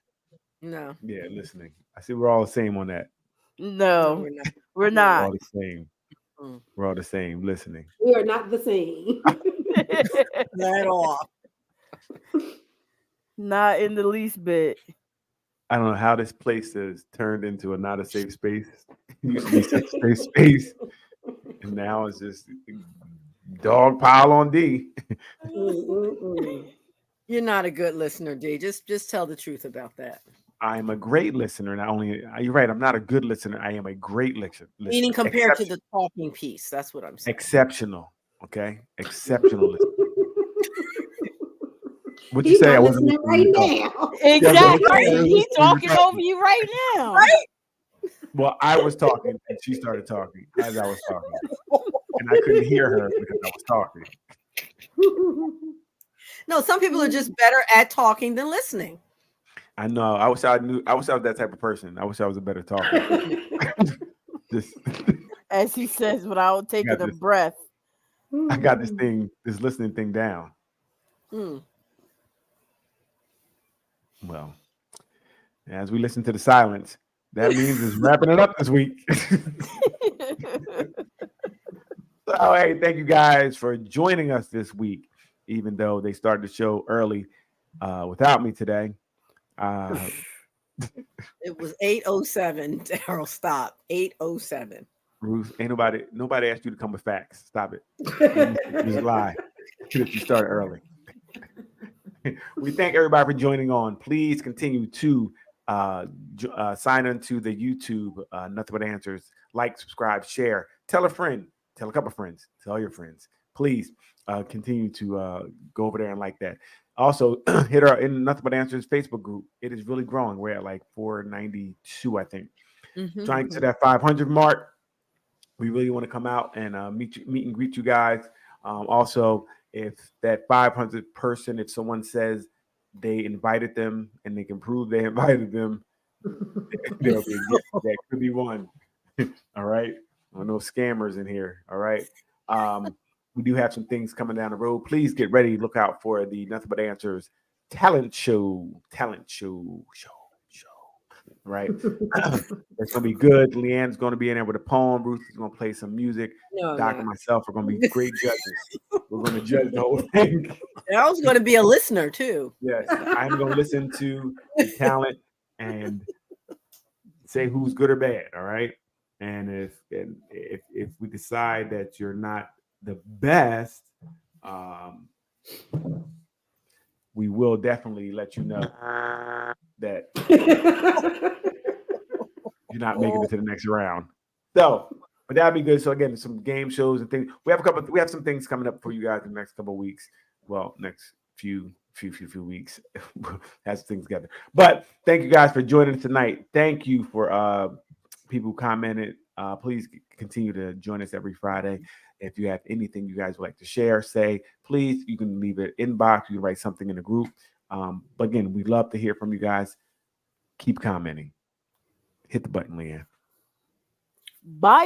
listener. No, Yeah, listening. I see we're all the same on that. no, No, we're not. we're We're not. all the same. Mm. We're all the same. Listening. We are not the same. Not at all. Not in the least bit. I don't know how this place has turned into a not a safe space. It used to be such a safe space, and now it's just dog pile on D. You're not a good listener, D. Just tell the truth about that. I'm a great listener. Not only you're right, I'm not a good listener. I am a great listener. Meaning compared to the talking piece. That's what I'm saying. Exceptional. Okay, exceptional listener. What'd you He's say? I not wasn't listening listening right when you talked. now. Exactly. He's talking over you right now. Right? Well, I was talking and she started talking as I was talking, and I couldn't hear her because I was talking. No, some people are just better at talking than listening. I know. I wish I knew. I wish I was that type of person. I wish I was a better talker. Just, As he says without taking a this. breath. I got this listening thing down. Mm. Well, as we listen to the silence, that means it's wrapping it up this week. So, hey, thank you guys for joining us this week, even though they started the show early without me today. It was 8:07. Daryl, stop. 8:07. Ruth, ain't nobody asked you to come with facts. Stop it. You just lie if you start early. We thank everybody for joining on. Please continue to sign into the YouTube Nothing But Answers. Like, subscribe, share, tell a friend, tell a couple of friends, tell your friends. Please continue to go over there and like that. Also, hit our in Nothing But Answers Facebook group. It is really growing. We're at like 492, I think. Mhm. Trying to that 500 mark. We really want to come out and meet and greet you guys. Also, if that 500 person, if someone says they invited them and they can prove they invited them, there'll be a gift. That could be one. All right. No scammers in here. All right. We do have some things coming down the road. Please get ready. Look out for the Nothing But Answers talent show. Right. It's gonna be good. Leanne's gonna be in there with a poem. Ruth is gonna play some music. No, Doc no. and myself are gonna be great judges. We're gonna judge the whole thing. Daryl's going to be a listener too. Yes, I'm gonna listen to the talent and say who's good or bad. All right. And if we decide that you're not the best, we will definitely let you know that you're not making it to the next round. So, but that'd be good. So again, some game shows and things. We have some things coming up for you guys in the next couple of weeks. Well, next few weeks. Has things together. But thank you guys for joining us tonight. Thank you for people who commented. Please continue to join us every Friday. If you have anything you guys would like to share, say, please, you can leave it inbox. You can write something in the group. But again, we'd love to hear from you guys. Keep commenting. Hit the button, Leanne. Bye.